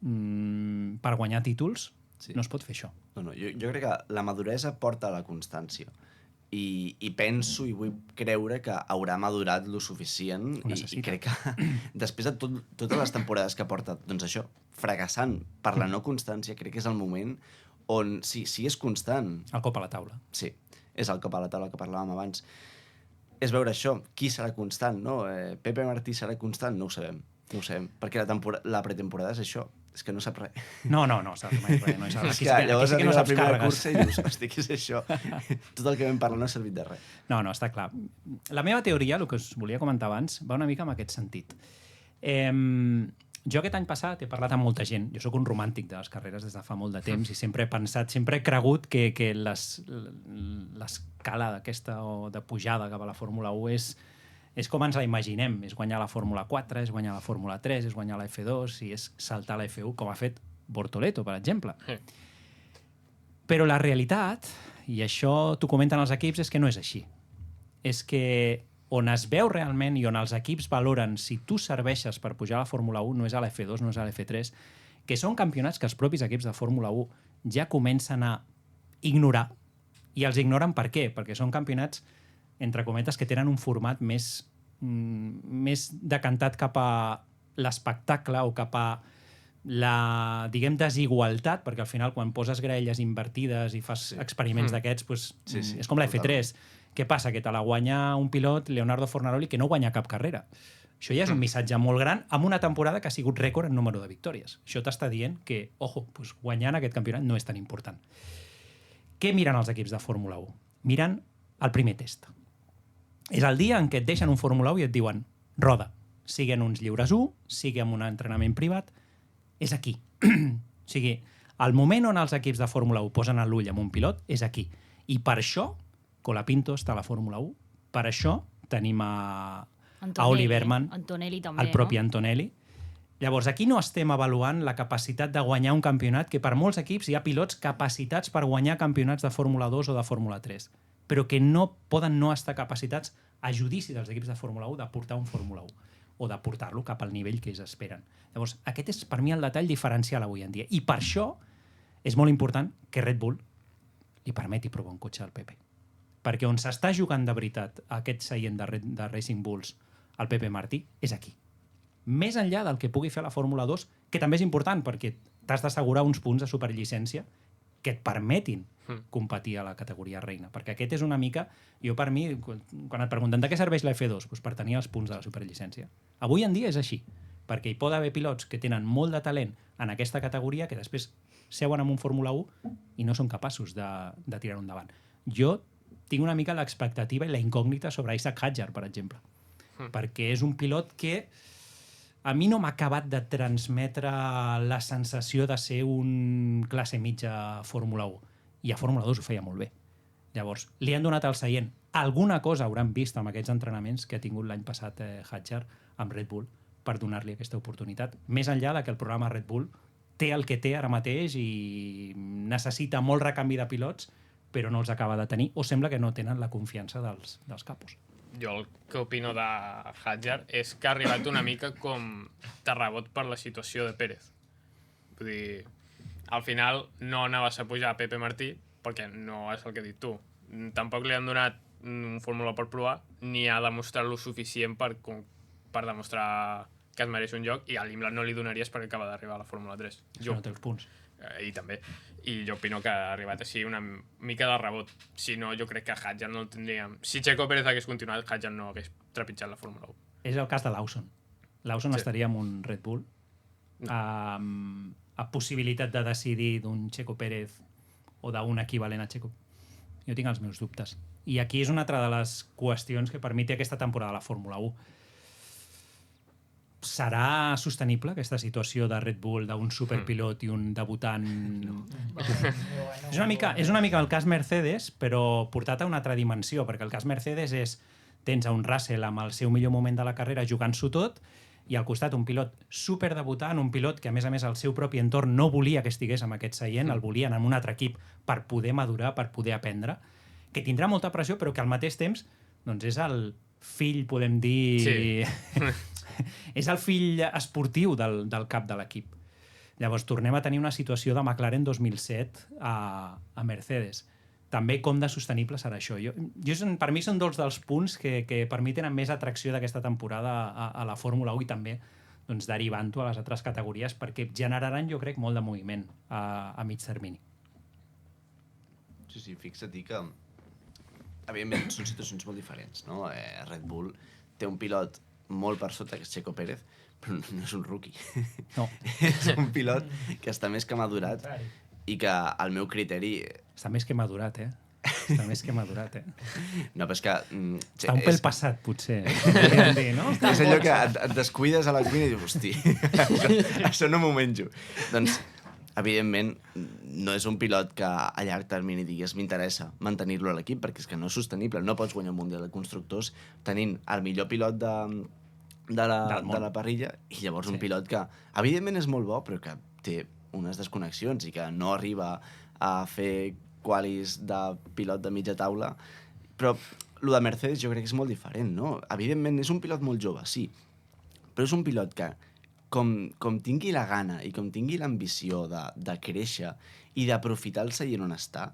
per guanyar títols no es pot fer això. No, jo crec que la maduresa porta a la constància. I penso i vull creure que haurà madurat lo suficient i crec que després de totes les temporades que porta, doncs això, fracassant per la no constància, crec que és el moment on, si és constant... El cop a la taula. Sí, és el cop a la taula que parlàvem abans. És veure això, qui serà constant, no? Pepe Martí serà constant? No ho sabem. No ho sabem, perquè la pretemporada és això, és que no sap res. No saps mai res. No és que llavors arriba la primera cursa i dius, hosti, què és això? Tot el que vam parlar no ha servit de res. No, està clar. La meva teoria, el que us volia comentar abans, va una mica en aquest sentit. Jo aquest any passat he parlat amb molta gent. Jo sóc un romàntic de les carreres des de fa molt de temps i sempre he pensat, sempre he cregut que l'escala d'aquesta o de pujada cap a la Fórmula 1 és com ens la imaginem. És guanyar la Fórmula 4, és guanyar la Fórmula 3, és guanyar la F2 i és saltar a la F1, com ha fet Bortoleto, per exemple. Però la realitat, i això t'ho comenten els equips, és que no és així. És que on es veu realment i on els equips valoren si tu serveixes per pujar a la Fórmula 1 no és a la F2, no és a la F3, que són campionats que els propis equips de Fórmula 1 ja comencen a ignorar. I els ignoren per què? Perquè són campionats, entre cometes, que tenen un format més decantat cap a l'espectacle o cap a la, diguem, desigualtat, perquè al final quan poses graelles invertides i fas experiments d'aquests, és com la F3. Què passa? Que te la guanya un pilot, Leonardo Fornaroli, que no guanya cap carrera. Això ja és un missatge molt gran amb una temporada que ha sigut rècord en número de victòries. Això t'està dient que, ojo, guanyar en aquest campionat no és tan important. Què miren els equips de Fórmula 1? Miren el primer test. És el dia en què et deixen un Fórmula 1 i et diuen roda, sigui en uns lliures 1, sigui en un entrenament privat, és aquí. O sigui, el moment on els equips de Fórmula 1 posen l'ull en un pilot és aquí. I per això Colapinto està a la Fórmula 1. Per això tenim a Oliver Mann, Antonelli també, el propi Antonelli. Llavors, aquí no estem avaluant la capacitat de guanyar un campionat, que per molts equips hi ha pilots capacitats per guanyar campionats de Fórmula 2 o de Fórmula 3, però que no poden no estar capacitats a judici dels equips de Fórmula 1 de portar un Fórmula 1 o de portar-lo cap al nivell que ells esperen. Llavors, aquest és per mi el detall diferencial avui en dia. I per això és molt important que Red Bull li permeti provar un cotxe al Pepe. Perquè on s'està jugant de veritat aquest seient de Racing Bulls al Pepe Martí és aquí. Més enllà del que pugui fer la Fórmula 2, que també és important perquè t'has d'assegurar uns punts de superllicència que et permetin competir a la categoria reina. Perquè aquest és una mica... Jo, per mi, quan et pregunten de què serveix la F2, doncs per tenir els punts de la superllicència. Avui en dia és així, perquè hi pot haver pilots que tenen molt de talent en aquesta categoria que després seuen en un Fórmula 1 i no són capaços de tirar-ho endavant. Jo tinc una mica l'expectativa i la incògnita sobre Isaac Hadjar, per exemple. Perquè és un pilot que a mi no m'ha acabat de transmetre la sensació de ser un classe mitja Fórmula 1. I a Fórmula 2 ho feia molt bé. Llavors, li han donat el seient. Alguna cosa hauran vist amb aquests entrenaments que ha tingut l'any passat Hadjar amb Red Bull per donar-li aquesta oportunitat. Més enllà de que el programa Red Bull té el que té ara mateix i necessita molt recanvi de pilots, però no els acaba de tenir, o sembla que no tenen la confiança dels capos. Jo el que opino de Hadjar és que ha arribat una mica com de rebot per la situació de Pérez. Vull dir, al final no anaves a pujar a Pepe Martí, perquè no és el que has dit tu. Tampoc li han donat un Fórmula per provar, ni ha demostrat lo suficient per demostrar que es mereix un lloc, i a l'Imla no li donaries perquè acaba d'arribar a la Fórmula 3. No té els punts. I també. I jo opino que ha arribat així una mica de rebot. Si no, jo crec que Hadjar no el tindríem. Si Checo Pérez hagués continuat, Hadjar no hagués trepitjat la Fórmula 1. És el cas de Lawson. Lawson estaria amb un Red Bull a possibilitat de decidir d'un Checo Pérez o d'un equivalent a Checo Jo tinc els meus dubtes. I aquí és una altra de les qüestions que per mi té aquesta temporada de la Fórmula 1. Serà sostenible aquesta situació de Red Bull, d'un superpilot i un debutant? És una mica el cas Mercedes, però portat a una altra dimensió, perquè el cas Mercedes és tens a un Russell amb el seu millor moment de la carrera jugant-s'ho tot, i al costat un pilot superdebutant, un pilot que a més el seu propi entorn no volia que estigués en aquest seient, el volien en un altre equip per poder madurar, per poder aprendre, que tindrà molta pressió, però que al mateix temps doncs és el fill, podem dir... Sí. És el fill esportiu del cap de l'equip. Llavors tornem a tenir una situació de McLaren 2007 a Mercedes. També com de sostenible serà això. Per mi són dos dels punts que per mi tenen més atracció d'aquesta temporada a la Fórmula 1 i també doncs, derivant-ho a les altres categories, perquè generaran, jo crec, molt de moviment a mig termini. Sí, fixa't que evidentment són situacions molt diferents, no? Red Bull té un pilot molt per sota, que és Checo Pérez, però no és un rookie. No. És un pilot que està més que madurat i que al meu criteri... Està més que madurat, Està més que madurat, No, però és que... Està un pèl passat, potser. No? És allò que et descuides a la cuina i dius, hosti, això no m'ho menjo. Doncs, evidentment, no és un pilot que a llarg termini digues m'interessa mantenir-lo a l'equip, perquè és que no és sostenible. No pots guanyar un Mundial de Constructors tenint el millor pilot de la parrilla i llavors un pilot que, evidentment, és molt bo, però que té unes desconnexions i que no arriba a fer qualis de pilot de mitja taula. Però el de Mercedes jo crec que és molt diferent, no? Evidentment, és un pilot molt jove, sí, però és un pilot que com tingui la gana i com tingui l'ambició de créixer i d'aprofitar el seient on està,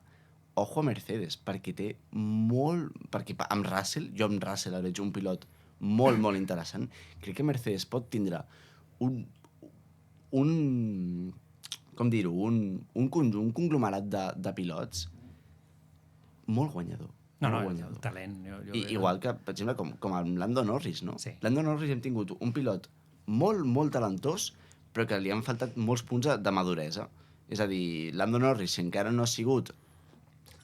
ojo a Mercedes, perquè té molt... Perquè amb Russell, jo amb Russell el veig un pilot molt, molt interessant. Crec que Mercedes pot tindre un conglomerat de pilots molt guanyador. El talent. Igual que, per exemple, com amb Lando Norris, no? Sí. Lando Norris hem tingut un pilot molt, molt talentós, però que li han faltat molts punts de maduresa. És a dir, Lando Norris, si encara no ha sigut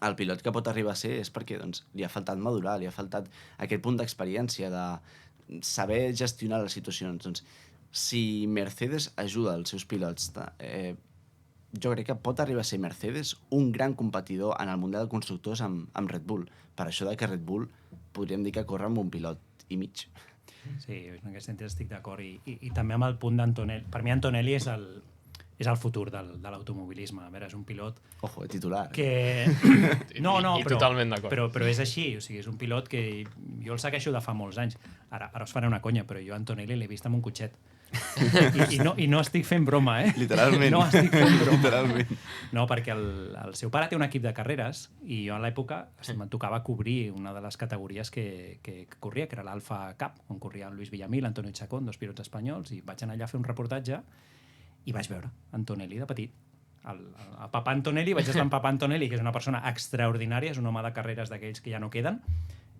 el pilot que pot arribar a ser, és perquè doncs, li ha faltat madurar, li ha faltat aquest punt d'experiència, de saber gestionar les situacions. Doncs, si Mercedes ajuda els seus pilots, jo crec que pot arribar a ser Mercedes un gran competidor en el Mundial de Constructors amb Red Bull. Per això que Red Bull podríem dir que corre amb un pilot i mig. Sí, en aquest sentit estic d'acord. I també amb el punt d'Antonelli. Per mi Antonelli és el futur de l'automobilisme. A veure, és un pilot... Ojo, titular. Que... No, totalment d'acord. Però és així. O sigui, és un pilot que jo el segueixo de fa molts anys. Ara us faré una conya, però jo a Antonelli l'he vist amb un cotxet. I no estic fent broma, Literalment. No estic fent broma. Literalment. No, perquè el seu pare té un equip de carreres i jo a l'època em tocava cobrir una de les categories que corria, que era l'Alfa Cup, on corria Luis Villamil, Antonio Chacón, dos pilots espanyols, i vaig anar allà a fer un reportatge i vaig veure Antonelli de petit. El papa Antonelli, vaig estar amb papa Antonelli, que és una persona extraordinària, és un home de carreres d'aquells que ja no queden,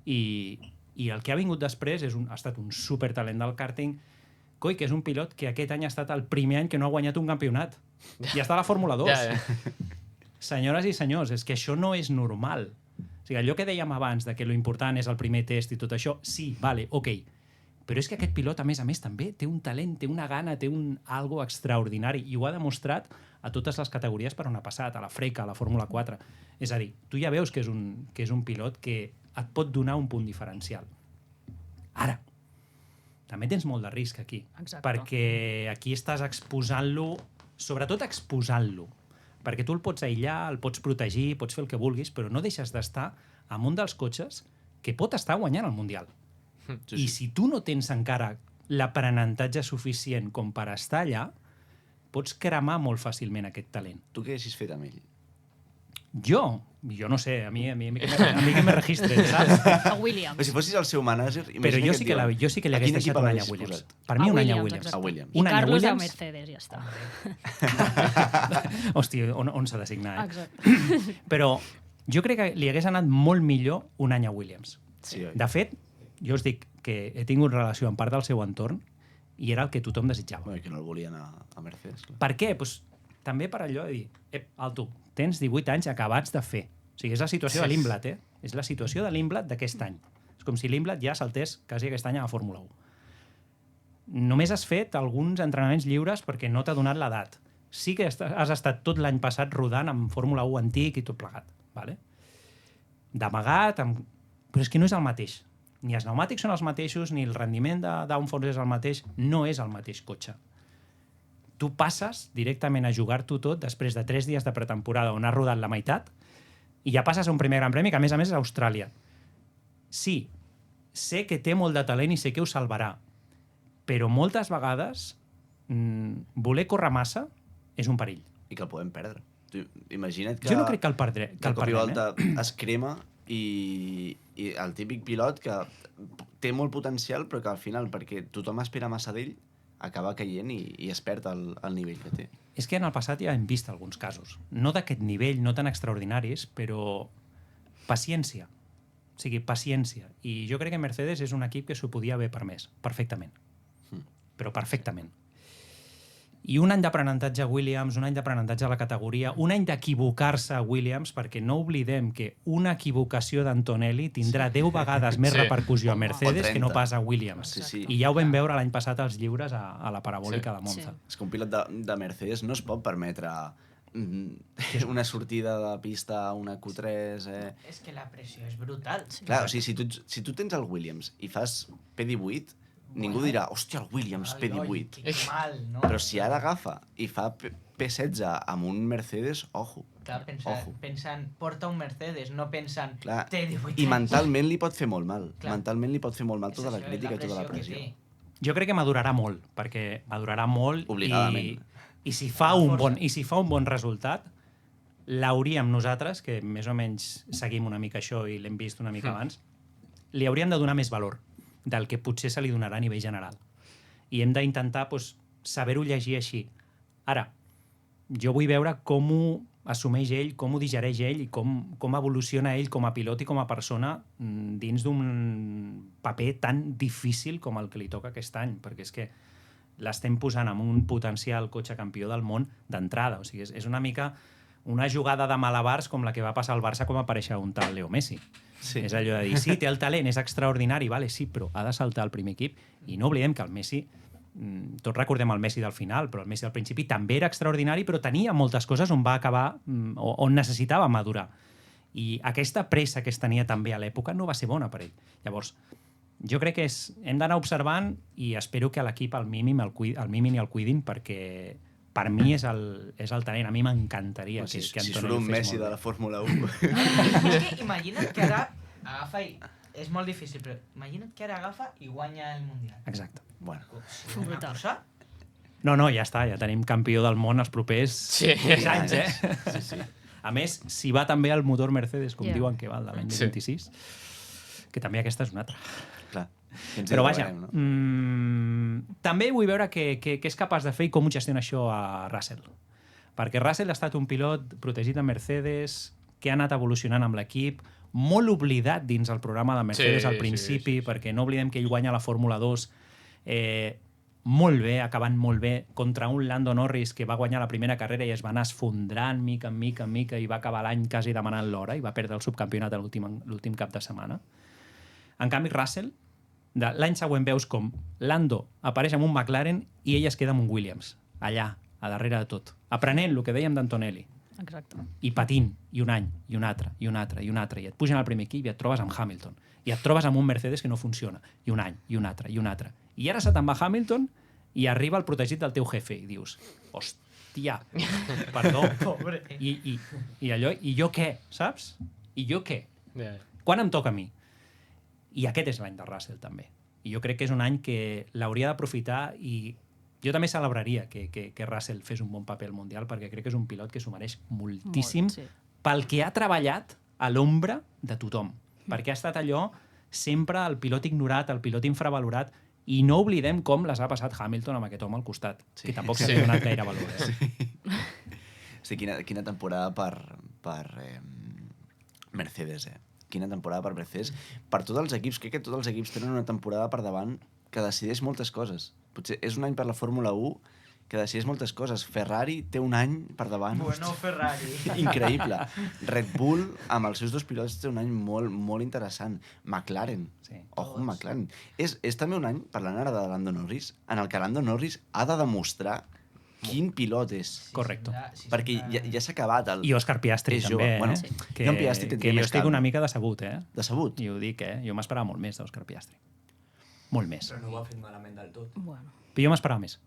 i el que ha vingut després ha estat un supertalent del karting. Coi, que és un pilot que aquest any ha estat el primer any que no ha guanyat un campionat. I està a la Fórmula 2. Ja. Senyores i senyors, és que això no és normal. O sigui, allò que dèiem abans, de que l'important és el primer test i tot això, sí, vale, ok. Però és que aquest pilot, a més, també té un talent, té una gana, té algo extraordinari, i ho ha demostrat a totes les categories per on ha passat, a la Freca, a la Fórmula 4. És a dir, tu ja veus que és un pilot que et pot donar un punt diferencial. Ara, també tens molt de risc aquí. Exacte. Perquè aquí estàs exposant-lo, sobretot exposant-lo, perquè tu el pots aïllar, el pots protegir, pots fer el que vulguis, però no deixes d'estar amb un dels cotxes que pot estar guanyant el Mundial. Sí. I si tu no tens encara l'aprenentatge suficient com per estar allà, pots cremar molt fàcilment aquest talent. Tu què haguessis fet amb ell? Jo no sé, a mi que me registren, saps? A Williams. Però si fossis el seu mànager... Però jo sí que li hagués deixat un any a Williams. Per mi un any a Williams. A Williams. I Carlos a Mercedes, ja està. Hòstia, on s'ha de signar, Exacte. Però jo crec que li hagués anat molt millor un any a Williams. Sí, oi? De fet, jo us dic que he tingut relació amb part del seu entorn i era el que tothom desitjava. Bueno, que no el volien a Mercedes. Clar. Per què? Pues, també per allò de dir, alto, tens 18 anys acabats de fer. O sigui, és la situació de l'Imblat, És la situació de l'Imblat d'aquest any. És com si l'Imblat ja saltés quasi aquest any a la Fórmula 1. Només has fet alguns entrenaments lliures perquè no t'ha donat l'edat. Sí que has estat tot l'any passat rodant amb Fórmula 1 antic i tot plegat. Vale? D'amagat, però és que no és el mateix. Ni els pneumàtics són els mateixos, ni el rendiment de downforce és el mateix. No és el mateix cotxe. Tu passes directament a jugar-t'ho tot després de 3 dies de pretemporada on has rodat la meitat i ja passes a un primer gran premi que, a més és a Austràlia. Sí, sé que té molt de talent i sé que ho salvarà, però moltes vegades voler córrer massa és un perill. I que el podem perdre. Tu, imagina't que... Jo no crec que el perdrem. Que el cop i volta es crema i el típic pilot que té molt potencial però que al final, perquè tothom espera massa d'ell, acaba caient i es perd el nivell que té. És que en el passat ja hem vist alguns casos. No d'aquest nivell, no tan extraordinaris, però paciència. O sigui, paciència. I jo crec que Mercedes és un equip que s'ho podia haver permès, perfectament. Però perfectament. I un any d'aprenentatge a Williams, un any d'aprenentatge a la categoria, un any d'equivocar-se a Williams, perquè no oblidem que una equivocació d'Antonelli tindrà 10 vegades més repercussió a Mercedes que no pas a Williams. Sí. I ja ho vam veure l'any passat als lliures a la parabòlica de Monza. És que un pilot de Mercedes no es pot permetre una sortida de pista a una Q3... És que la pressió és brutal. Clar, o sigui, si tu tens el Williams i fas P18, ningú dirà, hòstia, el Williams P18. Mal, no? Però si ara agafa i fa P16 amb un Mercedes, ojo. Clar, pensant, porta un Mercedes, no pensant, Clar. té 18 anys. I mentalment li pot fer molt mal. Clar. Mentalment li pot fer molt mal tota la crítica i tota la pressió. Jo crec que madurarà molt, perquè madurarà molt obligadament. I si fa un bon resultat, l'hauríem nosaltres, que més o menys seguim una mica això i l'hem vist una mica abans, li hauríem de donar més valor del que potser se li donarà a nivell general. I hem d'intentar saber-ho llegir així. Ara, jo vull veure com ho assumeix ell, com ho digereix ell i com evoluciona ell com a pilot i com a persona dins d'un paper tan difícil com el que li toca aquest any, perquè és que l'estem posant amb un potencial cotxe campió del món d'entrada. O sigui, és una mica una jugada de malabars com la que va passar al Barça com apareixer un tal Leo Messi. Sí. És allò de dir, sí, té el talent, és extraordinari, vale, sí, però ha de saltar al primer equip. I no oblidem que el Messi, tots recordem el Messi del final, però el Messi del principi també era extraordinari, però tenia moltes coses on va acabar, on necessitava madurar. I aquesta pressa que es tenia també a l'època no va ser bona per ell. Llavors, jo crec que hem d'anar observant i espero que a l'equip el mimin i el cuidin, perquè per mi és el talent. A mi m'encantaria que Si Antonelli surt un fes Messi molt de bé. la Fórmula 1. És que imagina't que ara agafa i... És molt difícil, però imagina't que ara agafa i guanya el Mundial. Exacte. Bueno. Brutal. No, ja està, ja tenim campió del món els propers 6 anys, Sí. A més, si va també el motor Mercedes, com diuen que va, de l'any 26, que també aquesta és una altra. Clar. Però vaja, també vull veure què és capaç de fer i com ho gestiona això a Russell. Perquè Russell ha estat un pilot protegit a Mercedes, que ha anat evolucionant amb l'equip, molt oblidat dins el programa de Mercedes al principi, perquè no oblidem que ell guanya la Fórmula 2 molt bé, acabant molt bé, contra un Lando Norris que va guanyar la primera carrera i es va anar esfondrant mica en mica i va acabar l'any quasi demanant l'hora i va perdre el subcampionat l'últim cap de setmana. En canvi, Russell, l'any següent veus com Lando apareix amb un McLaren i ell es queda amb un Williams, allà, a darrere de tot, aprenent el que dèiem d'Antonelli. Exacte. I patint, i un any, i un altre, i un altre, i un altre, i et pugen al primer equip i et trobes amb Hamilton, i et trobes amb un Mercedes que no funciona, i un any, i un altre, i un altre. I ara se te'n va Hamilton i arriba el protegit del teu jefe i dius, hòstia, perdó, i allò, i jo què, saps? I jo què? Quan em toca a mi? I aquest és l'any de Russell, també. I jo crec que és un any que l'hauria d'aprofitar i jo també celebraria que Russell fes un bon paper al Mundial perquè crec que és un pilot que s'ho mereix moltíssim pel que ha treballat a l'ombra de tothom. Perquè ha estat allò sempre el pilot ignorat, el pilot infravalorat, i no oblidem com les ha passat Hamilton amb aquest home al costat, que tampoc s'ha donat gaire valor. Sí, quina temporada per Mercedes, Quina temporada per Mercedes. Per tots els equips, crec que tots els equips tenen una temporada per davant que decideix moltes coses. Potser és un any per la Fórmula 1 que decideix moltes coses. Ferrari té un any per davant. Bueno, Ferrari. Increïble. Red Bull, amb els seus dos pilots, té un any molt, molt interessant. McLaren. Sí. Ojo, McLaren. És també un any, parlant ara de Lando Norris, en el que Lando Norris ha de demostrar quin pilot és. Correcto. Perquè ja s'ha acabat el... I Òscar Piastri És també, jove. Bueno, que, jo en Piastri tindria que jo més estic calma. una mica decebut, Decebut? I ho dic, Jo m'esperava molt més d'Òscar Piastri. Molt més. Però no ho ha fet malament del tot. Bueno. Però jo m'esperava més.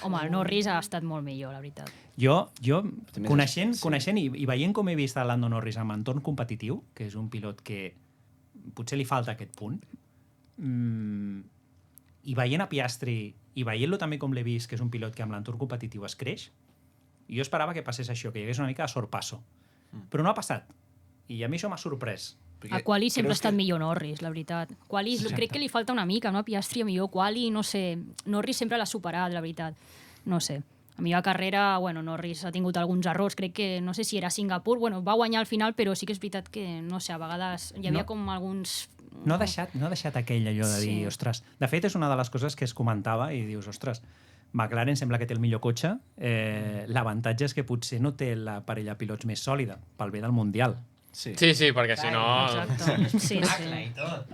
Home, el Norris ha estat molt millor, la veritat. Jo També coneixent i veient com he vist a Lando Norris en entorn competitiu, que és un pilot que potser li falta aquest punt, i veient a Piastri i veient-lo també com l'he vist, que és un pilot que amb l'entorn competitiu es creix, jo esperava que passés això, que hi hagués una mica de sorpasso. Però no ha passat. I a mi això m'ha sorprès. A Quali sempre ha estat millor Norris, la veritat. Quali crec que li falta una mica, no? A Piastri, a millor Quali, no sé. Norris sempre l'ha superat, la veritat. No sé. A mi la carrera, bueno, Norris ha tingut alguns errors. Crec que, no sé si era Singapur, bueno, va guanyar al final, però sí que és veritat que, no sé, a vegades hi havia com alguns... No ha deixat aquell allò de dir, Sí. ostres... De fet, és una de les coses que es comentava i dius, ostres, McLaren sembla que té el millor cotxe, l'avantatge és que potser no té la parella de pilots més sòlida, pel bé del Mundial. Sí. Sí, perquè si no... Exacte. Sí, Acla sí. i tot.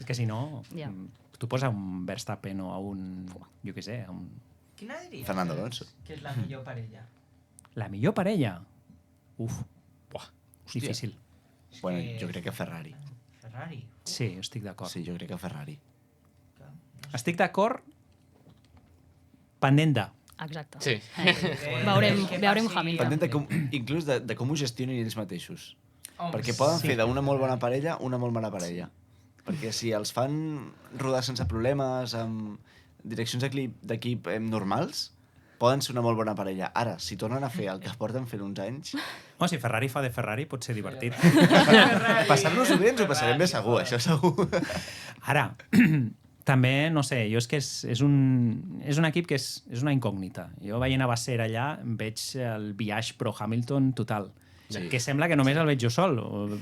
És que si no, Ja. tu posa un Verstappen o a un... Jo què sé, a un... Quina diries? Fernando Alonso. Que és la millor parella. La millor parella? Uf, difícil. Bueno, jo crec que Ferrari. Ferrari. Sí, estic d'acord. Sí, jo crec que Ferrari. Estic d'acord pendent de... Exacte. Sí. Veurem Que Hamilton. Pendent de com, inclús de com ho gestionen ells mateixos. Home, Perquè poden fer d'una molt bona parella una molt mala parella. Perquè si els fan rodar sense problemes, amb direccions d'equip normals, poden ser una molt bona parella. Ara, si tornen a fer el que porten fent uns anys, Home, si Ferrari fa de Ferrari pot ser divertit. passar-nos-ho bé ens ho passarem bé segur, això segur. Ara, també, no sé, jo és que és un equip que és una incògnita. Jo veient a Bassera allà veig el biaix pro Hamilton total. Sí. Que sembla que només el veig jo sol.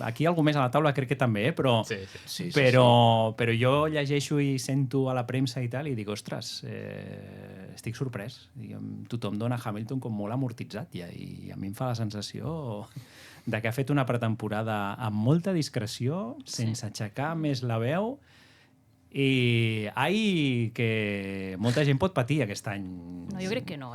Aquí algú més a la taula crec que també, però, Sí. Sí, però jo llegeixo i sento a la premsa i tal i dic, ostres, estic sorprès. Diguem, tothom dona Hamilton com molt amortitzat ja, i a mi em fa la sensació de que ha fet una pretemporada amb molta discreció, sense aixecar més la veu, i que molta gent pot patir aquest any. No, jo crec que no,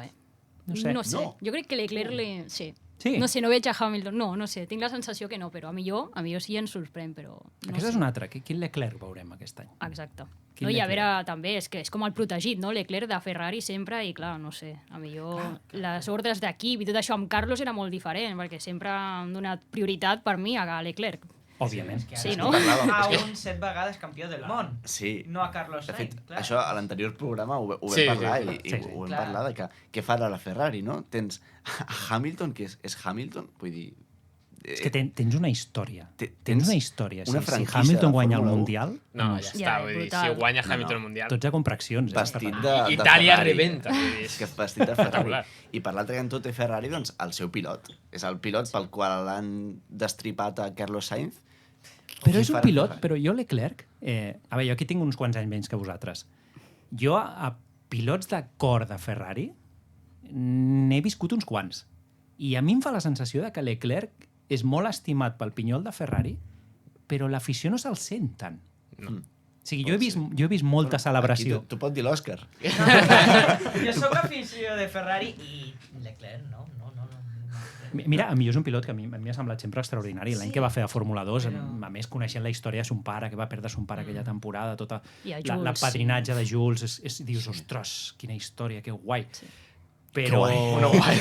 No sé. No sé. No. Jo crec que Leclerc sí. Sí. No sé, no veig a Hamilton. No sé. Tinc la sensació que no, però a millor sí ens sorprèn, però... No Aquesta sé. és una altra. Quin Leclerc veurem aquest any? Exacte. Quin No, i a Leclerc? veure, també, és que és com el protegit, no? Leclerc de Ferrari sempre, i clar, no sé, a millor les ordres d'equip i tot això amb Carlos era molt diferent, perquè sempre han donat prioritat per mi a Leclerc. Òbviament. Sí, no? A un 7 vegades campió del món. Sí. No a Carlos De fet, Sainz, clar. això a l'anterior programa ho vam Sí, parlar sí, i sí. ho vam Clar. parlar de que què farà la Ferrari, no? Tens a Hamilton, que és Hamilton, vull dir... És que tens una història. Tens Tens una història. una Si franquícia Hamilton de guanya el Fórmula 1. Mundial, No, ja està. Ja, Vull dir, brutal. si guanya Hamilton el Mundial... tots a compraccions. Vestit Ferrari. de Itàlia Ferrari. rebenta. Vull dir, És que vestit de Ferrari. Espectacular. I per l'altre cantó té Ferrari, doncs, el seu pilot. És el pilot pel qual l'han destripat a Carlos Sainz. Però Qui és un farà pilot, Ferrari? però jo Leclerc... a veure, jo aquí tinc uns quants anys menys que vosaltres. Jo a pilots de cor de Ferrari n'he viscut uns quants. I a mi em fa la sensació de que Leclerc és molt estimat pel pinyol de Ferrari, però l'afició no se'l sent tant. No. O sigui, jo he vist molta celebració. Aquí tu pot dir l'Òscar. Jo sóc afició de Ferrari i Leclerc, no. Mira, a mi és un pilot que a mi m'ha semblat sempre extraordinari. L'any Sí, que va fer a Fórmula 2, però- a més, coneixent la història de son pare, que va perdre son pare aquella temporada, tota I a la Jules, l'apatrinatge de Jules, dius, ostres, quina història, que guai. Però... No, guai.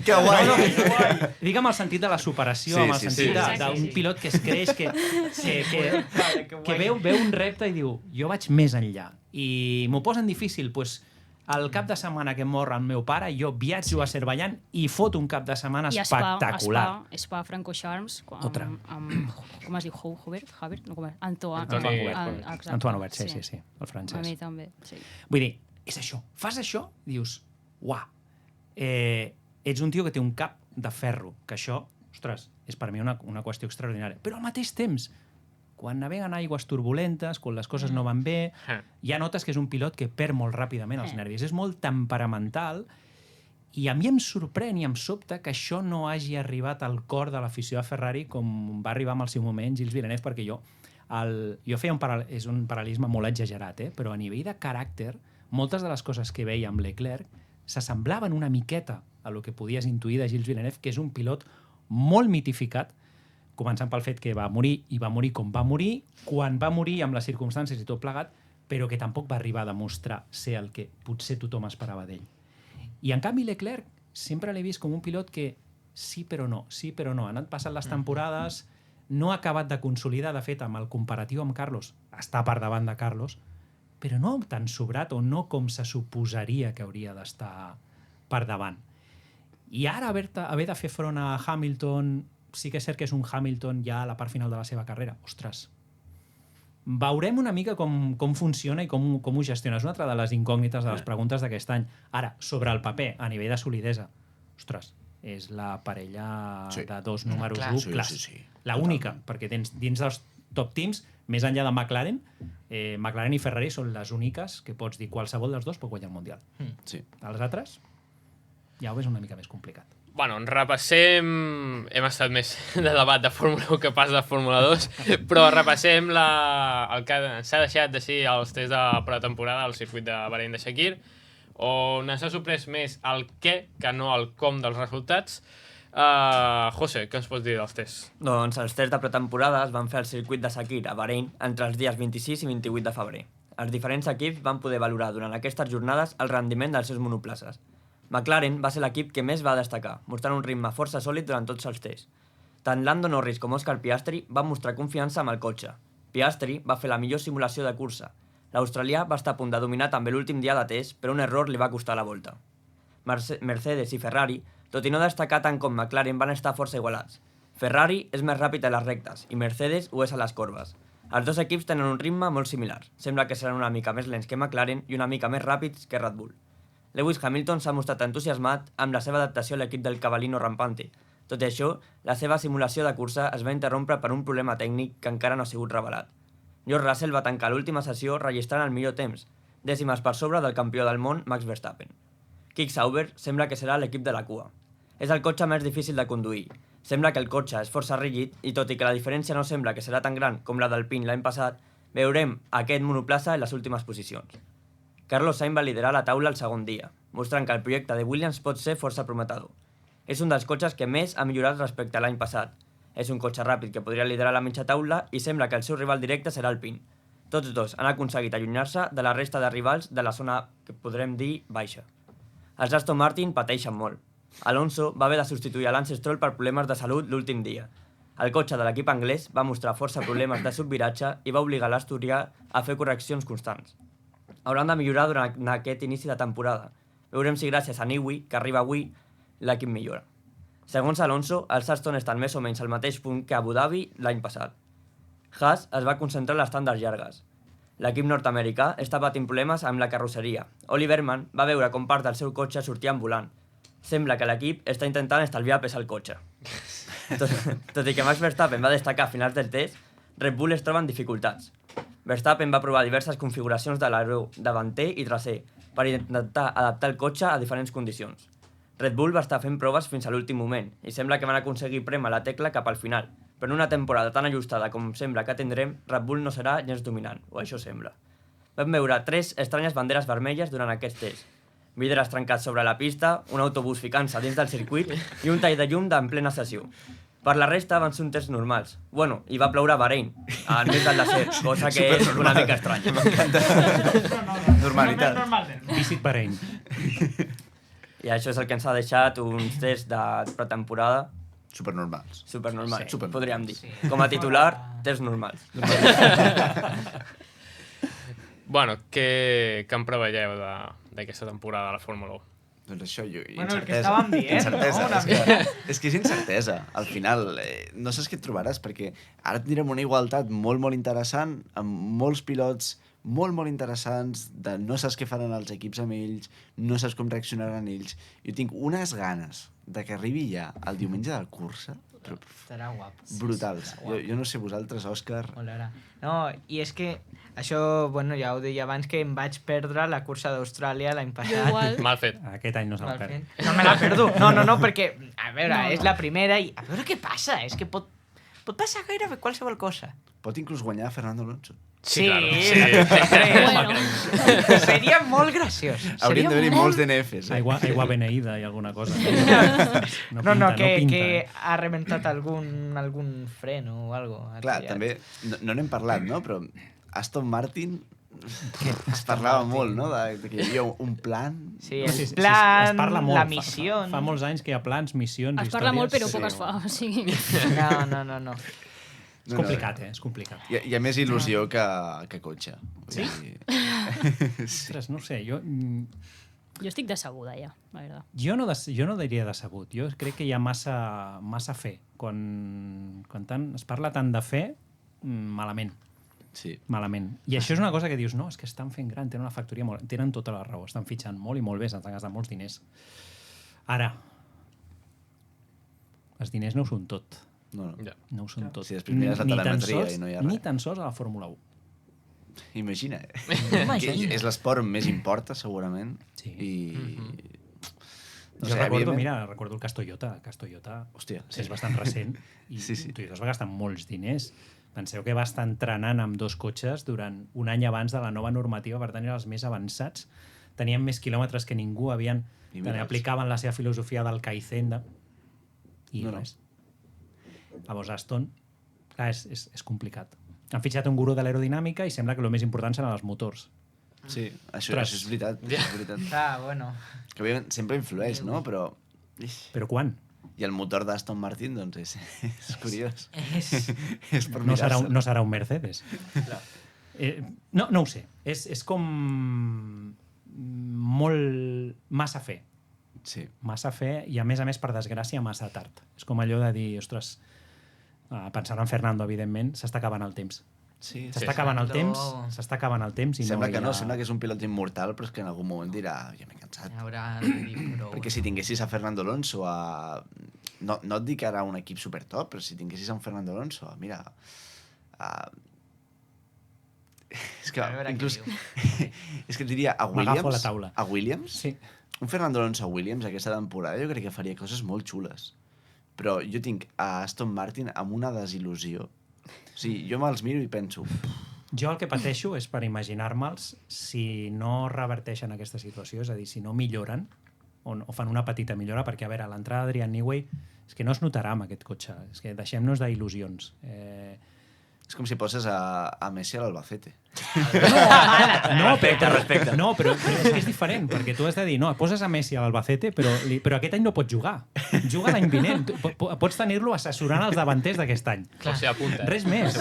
Que guai! Dic amb el sentit de la superació, Sí, amb el sí, sentit sí. d'un Sí. pilot que es creix, que Vale, que que guai. veu un repte i diu, jo vaig més enllà. I m'ho posen difícil, doncs, el cap de setmana que mor el meu pare, jo viatjo a Azerbaiyán i foto un cap de setmana I espectacular. Spa Francorchamps, Otra. amb com es diu? Hubert? No, com és? Antoni Exacte. Antoine Hubert, sí, el A francès. mi també, sí. Vull dir, és això. Fas això, dius, uah, ets un tio que té un cap de ferro, que això, ostres, és per mi una qüestió extraordinària. Però al mateix temps, quan naveguen aigües turbulentes, quan les coses no van bé, ja notes que és un pilot que perd molt ràpidament els nervis. És molt temperamental i a mi em sorprèn i em sobta que això no hagi arribat al cor de l'afició a Ferrari com va arribar en el seu moment Gilles Villeneuve, perquè jo feia és un paral·lelisme molt exagerat, però a nivell de caràcter, moltes de les coses que veia amb Leclerc s'assemblaven una miqueta a lo que podies intuir de Gilles Villeneuve, que és un pilot molt mitificat, començant pel fet que va morir, i va morir com va morir, quan va morir amb les circumstàncies i tot plegat, però que tampoc va arribar a demostrar ser el que potser tothom esperava d'ell. I en canvi Leclerc sempre l'he vist com un pilot que sí però no, ha anat passant les temporades, no ha acabat de consolidar, de fet, amb el comparatiu amb Carlos, està per davant de Carlos, però no tan sobrat o no com se suposaria que hauria d'estar per davant. I ara haver de fer front a Hamilton, sí que és cert que és un Hamilton ja a la part final de la seva carrera. Ostres, veurem una mica com funciona i com ho gestiona. És una altra de les incògnites de les preguntes d'aquest any. Ara, sobre el paper, a nivell de solidesa, ostres, és la parella de dos números 1 clars. La única, perquè dins dels top teams, més enllà de McLaren, McLaren i Ferrari són les úniques que pots dir qualsevol dels dos pot guanyar el Mundial. Sí. Els altres ja ho és una mica més complicat. Bueno, repassem... Hem estat més de debat de Fórmula 1 que pas de Fórmula 2, però repassem el que s'ha deixat de ser els tests de pretemporada al circuit de Bahrain de Shakir, on ens ha sorprès més el què que no el com dels resultats. José, què ens pots dir dels tests? Doncs els tests de pretemporada es van fer al circuit de Shakir a Bahrain entre els dies 26 i 28 de febrer. Els diferents equips van poder valorar durant aquestes jornades el rendiment dels seus monoplaces. McLaren va ser l'equip que més va destacar, mostrant un ritme força sòlid durant tots els tests. Tant Lando Norris com Oscar Piastri van mostrar confiança amb el cotxe. Piastri va fer la millor simulació de cursa. L'australià va estar a punt de dominar també l'últim dia de test, però un error li va costar la volta. Mercedes i Ferrari, tot i no destacar tant com McLaren, van estar força igualats. Ferrari és més ràpid a les rectes i Mercedes ho és a les corbes. Els dos equips tenen un ritme molt similar. Sembla que seran una mica més lents que McLaren i una mica més ràpids que Red Bull. Lewis Hamilton s'ha mostrat entusiasmat amb la seva adaptació a l'equip del Cavallino Rampante. Tot i això, la seva simulació de cursa es va interrompre per un problema tècnic que encara no ha sigut revelat. George Russell va tancar l'última sessió registrant el millor temps, dècimes per sobre del campió del món Max Verstappen. Kick Sauber sembla que serà l'equip de la cua. És el cotxe més difícil de conduir. Sembla que el cotxe és força rígid i tot i que la diferència no sembla que serà tan gran com la d'Alpine l'any passat, veurem aquest monoplaça en les últimes posicions. Carlos Sainz va liderar la taula el segon dia, mostrant que el projecte de Williams pot ser força prometedor. És un dels cotxes que més ha millorat respecte a l'any passat. És un cotxe ràpid que podria liderar la mitja taula i sembla que el seu rival directe serà Alpine. Tots dos han aconseguit allunyar-se de la resta de rivals de la zona que podrem dir baixa. Els Aston Martin pateixen molt. Alonso va haver de substituir a Lance Stroll per problemes de salut l'últim dia. El cotxe de l'equip anglès va mostrar força problemes de subviratge i va obligar l'asturià a fer correccions constants. Hauran de millorar durant aquest inici de temporada. Veurem si gràcies a Newey, que arriba avui, l'equip millora. Segons Alonso, els Aston estan més o menys al mateix punt que Abu Dhabi l'any passat. Haas es va concentrar en les tandes llargues. L'equip nord-americà està patint problemes amb la carrosseria. Oliver Mann va veure com part del seu cotxe sortia en volant. Sembla que l'equip està intentant estalviar pes al cotxe. Tot i que Max Verstappen va destacar a finals del test, Red Bull es troba en dificultats. Verstappen va provar diverses configuracions de l'aero davanter i traser per intentar adaptar el cotxe a diferents condicions. Red Bull va estar fent proves fins a l'últim moment i sembla que van aconseguir prémer la tecla cap al final, però en una temporada tan ajustada com sembla que tindrem, Red Bull no serà gens dominant, o això sembla. Vam veure 3 estranyes banderes vermelles durant aquest test. Vidres trencats sobre la pista, un autobús ficant-se dins del circuit i un tall de llum en plena sessió. Per la resta van ser un test normals. Bueno, i va ploure a Bahrain, al mig del desert, cosa que és una mica estranya. Normalitat. Visit Bahrain. I això és el que ens ha deixat uns tests de pretemporada Supernormals. supernormals, Sí. podríem dir. Com a titular, tests normals. Bueno, què en preveieu d'aquesta temporada de la Fórmula 1? Doncs això, Bueno, el que estàvem dient, incertesa. no? Una És que és incertesa. Al final, no saps què et trobaràs, perquè ara tindrem una igualtat molt, molt interessant, amb molts pilots molt, molt interessants, de no saps què faran els equips amb ells, no saps com reaccionaran ells. Jo tinc unes ganes de que arribi ja el diumenge de la cursa, Estarà guapo. Brutals. Jo no sé vosaltres, Òscar... Molarà. No, i és que això, bueno, ja ho deia abans, que em vaig perdre la cursa d'Austràlia l'any passat. igual. Mal fet. Aquest any no se'l Mal perd. fet. No me la perdo. No, perquè, a veure, No. és la primera i a veure què passa. És que pot passar gairebé qualsevol cosa. Pot inclús guanyar Fernando Alonso. Sí, claro. Bueno, Seria molt graciós. Haurien d'haver-hi molts DNFs. Aigua beneïda i alguna cosa. No, que pinta. ha rebentat algun fren o algo. Clar, també, no n'hem parlat, no? Però Aston Martin es parlava molt, no? De que hi havia un plan... Sí, No, el es plan, parla molt. la missió... Fa molts anys que hi ha plans, missions, es parla molt però històries. poc es fa. O sigui, No. És complicat, És complicat. Hi ha més il·lusió que cotxe. Sí? Sí? Ostres, no ho sé, jo jo estic decebuda ja, la veritat. jo no diria decebut. Jo crec que hi ha massa fe. Quan es parla tant de fe, malament. Sí. Malament. I això és una cosa que dius, no, és que estan fent gran, tenen una factoria molt... Tenen tota la raó, estan fitxant molt i molt bé, s'han gastat molts diners. Ara, els diners no ho són tot. No. Ja. No ho són tot. Si després mires la telemetria i no hi ha res. Ni tan sols a la Fórmula 1. Imagina, que és l'esport on més importa, segurament. Sí. I... No sé, recordo el cas Toyota. Hòstia, És bastant recent. I Sí. Toyota es va gastar molts diners. Penseu que va estar entrenant amb 2 cotxes durant un any abans de la nova normativa, per tant, eren els més avançats. Tenien més quilòmetres que ningú, I mira, aplicaven la seva filosofia del Kaizen i No. res. Llavors, Aston, clar, és complicat. Han fitxat un gurú de l'aerodinàmica i sembla que el més important seran els motors. Sí, això Ostres. és veritat. És veritat. Bueno. Que òbviament sempre influeix, no? Però... Però quan? I el motor d'Aston Martin, doncs, és curiós. És per No serà, mirar-se'l. no serà un Mercedes. No ho sé. És com molt... massa fe. Sí. Massa fe i, a més, per desgràcia, massa tard. És com allò de dir, ostres, pensant en Fernando, evidentment, s'està acabant el temps. Sí, S'està acabant el temps i sembla que no, hi ha... sembla que és un pilot immortal, però és que en algun moment dirà, ja m'he cansat. Haurà de dir prou. Perquè si tinguessis a Fernando Alonso no et dic ara un equip supertop, però si tinguessis a un Fernando Alonso, mira... És que A veure què inclús... diu. És que et diria, a M'agafo a la Williams... taula. A Williams? Sí. Un Fernando Alonso a Williams aquesta temporada jo crec que faria coses molt xules. Però jo tinc a Aston Martin amb una desil·lusió. O sigui, jo me'ls miro i penso... Jo el que pateixo és per imaginar-me'ls si no reverteixen aquesta situació, és a dir, si no milloren o fan una petita millora, perquè, a veure, l'entrada d'Adrian Newey és que no es notarà amb aquest cotxe, és que deixem-nos d'il·lusions. És com si poses a Messi a l'Albacete. No, però és que és diferent, perquè tu has de dir, no, poses a Messi a l'Albacete, però aquest any no pot jugar. Juga l'any vinent. Pots tenir-lo assessorant els davanters d'aquest any. O sigui, apunta. Res més.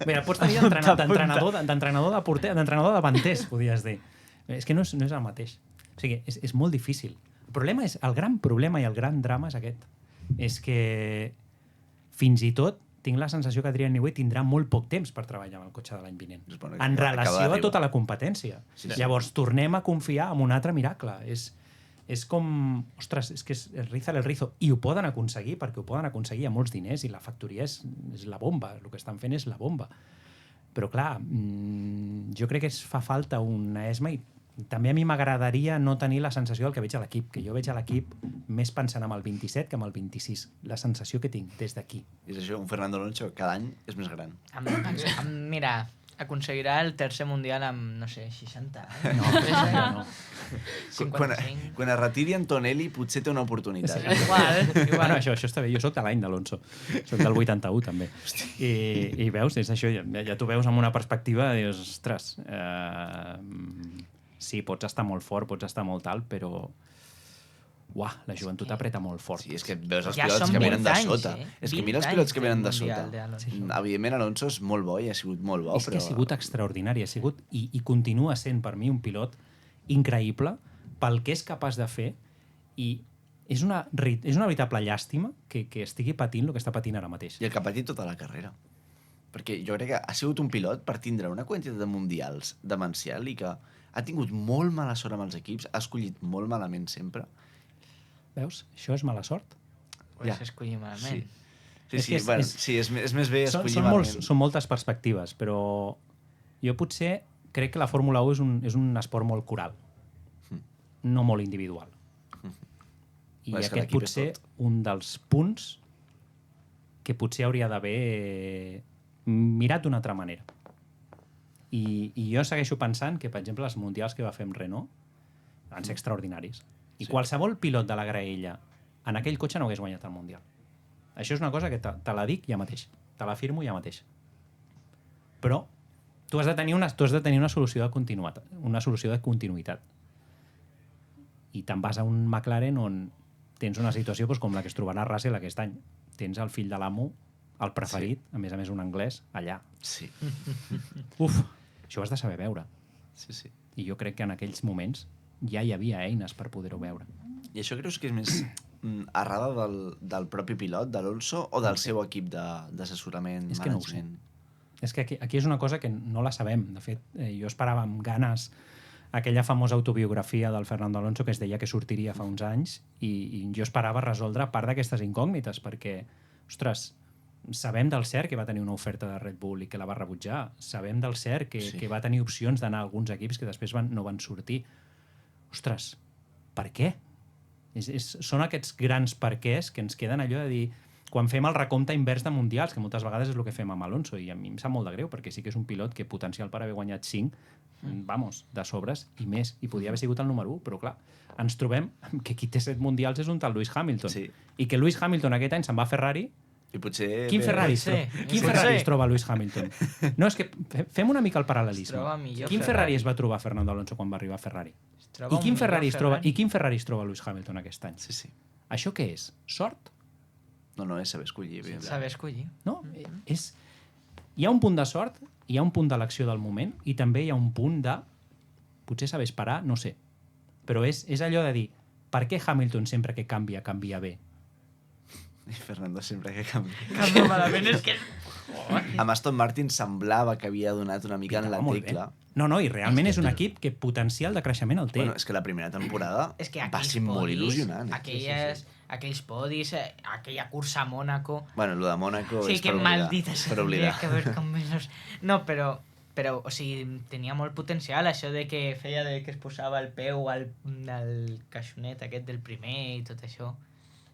Mira, pots tenir d'entrenador de porter, d'entrenador de davanters, podies dir. És que no és el mateix. O sigui, és molt difícil. El gran problema i el gran drama és aquest. És que fins i tot tinc la sensació que Adrian Newey tindrà molt poc temps per treballar amb el cotxe de l'any vinent. En relació a tota la competència. Sí. Llavors, tornem a confiar en un altre miracle. És com... Ostres, és que és el riza el rizo. I ho poden aconseguir, perquè ho poden aconseguir a molts diners i la factoria és la bomba. El que estan fent és la bomba. Però, clar, jo crec que es fa falta una ESMA i també a mi m'agradaria no tenir la sensació del que veig a l'equip, que jo veig a l'equip més pensant amb el 27 que amb el 26. La sensació que tinc des d'aquí. És això, un Fernando Alonso cada any és més gran. Mira, aconseguirà el tercer mundial amb, no sé, 60 anys. No. 55. Quan es retiri Antonelli potser té una oportunitat. Igual. Bueno, això està bé. Jo sóc de l'any d'Alonso. Sóc del 81, també. I veus, és això, ja t'ho veus amb una perspectiva i dius, ostres, sí, pots estar molt fort, pots estar molt alt, però... Uah, la joventut apreta molt fort. Sí, és que veus els Ja pilots són que venen 20 de anys, sota. És que 20 mira els pilots que anys venen de del sota. Mundial d'Alonso. Sí. Evidentment, Alonso és molt bo i ha sigut molt bo, És que però... ha sigut extraordinari, ha sigut i continua sent per mi un pilot increïble pel que és capaç de fer i és una veritable llàstima que estigui patint el que està patint ara mateix. I el que ha patit tota la carrera. Perquè jo crec que ha sigut un pilot per tindre una quantitat de mundials demencial i que ha tingut molt mala sort amb els equips, ha escollit molt malament sempre. Veus? Això és mala sort. Pues escollir malament. Sí, és més bé escollir malament. Són moltes perspectives, però jo potser crec que la Fórmula 1 és un esport molt coral, no molt individual. I aquest potser un dels punts que potser hauria d'haver mirat d'una altra manera. I jo segueixo pensant que, per exemple, els mundials que va fer amb Renault van ser extraordinaris. I qualsevol pilot de la graella en aquell cotxe no hagués guanyat el mundial. Això és una cosa que te la dic ja mateix. Te l'afirmo ja mateix. Però tu has de tenir una solució de continuïtat. I te'n vas a un McLaren on tens una situació com la que es trobarà Russell aquest any. Tens el fill de l'amo, el preferit, a més un anglès, allà. Sí. Uf, això ho has de saber veure. Sí. I jo crec que en aquells moments ja hi havia eines per poder-ho veure. I això creus que és més errada del propi pilot, de l'Alonso, o del seu equip d'assessorament, és que no ho sé. És que aquí és una cosa que no la sabem. De fet, jo esperava amb ganes aquella famosa autobiografia del Fernando Alonso que es deia que sortiria fa uns anys i jo esperava resoldre part d'aquestes incògnites perquè, ostres, sabem del cert que va tenir una oferta de Red Bull i que la va rebutjar. Sabem del cert que va tenir opcions d'anar a alguns equips que després no van sortir. Ostres, per què? Són aquests grans perquès que ens queden allò de dir quan fem el recompte invers de mundials, que moltes vegades és el que fem amb Alonso, i a mi em sap molt de greu, perquè sí que és un pilot que potencial per haver guanyat 5, de sobres, i més, i podia haver sigut el número 1, però clar, ens trobem que qui té 7 mundials és un tal Lewis Hamilton, i que Lewis Hamilton aquest any se'n va a Ferrari. I potser... Quin Ferrari es troba Lewis Hamilton? No, és que fem una mica el paral·lelisme. Quin Ferrari es va trobar Fernando Alonso quan va arribar a Ferrari? I quin Ferrari es troba Lewis Hamilton aquest any? Sí. Això què és? Sort? No, és saber escollir. Saber escollir. No, hi ha un punt de sort, hi ha un punt d'elecció del moment i també hi ha un punt de potser saber esperar, no sé. Però és allò de dir, per què Hamilton sempre que canvia bé? I Fernando sempre que canvia. Canvia malament, és que... Amb Aston Martin semblava que havia donat una mica en la tecla. No, i realment és un equip que potencial de creixement el té. Bueno, és que la primera temporada va ser molt il·lusionant. Aquells podis, aquella cursa a Mònaco... Bueno, lo de Mònaco és per oblidar. Per oblidar. No, però, o sigui, tenia molt potencial això de que feia que es posava el peu al caixonet aquest del primer i tot això.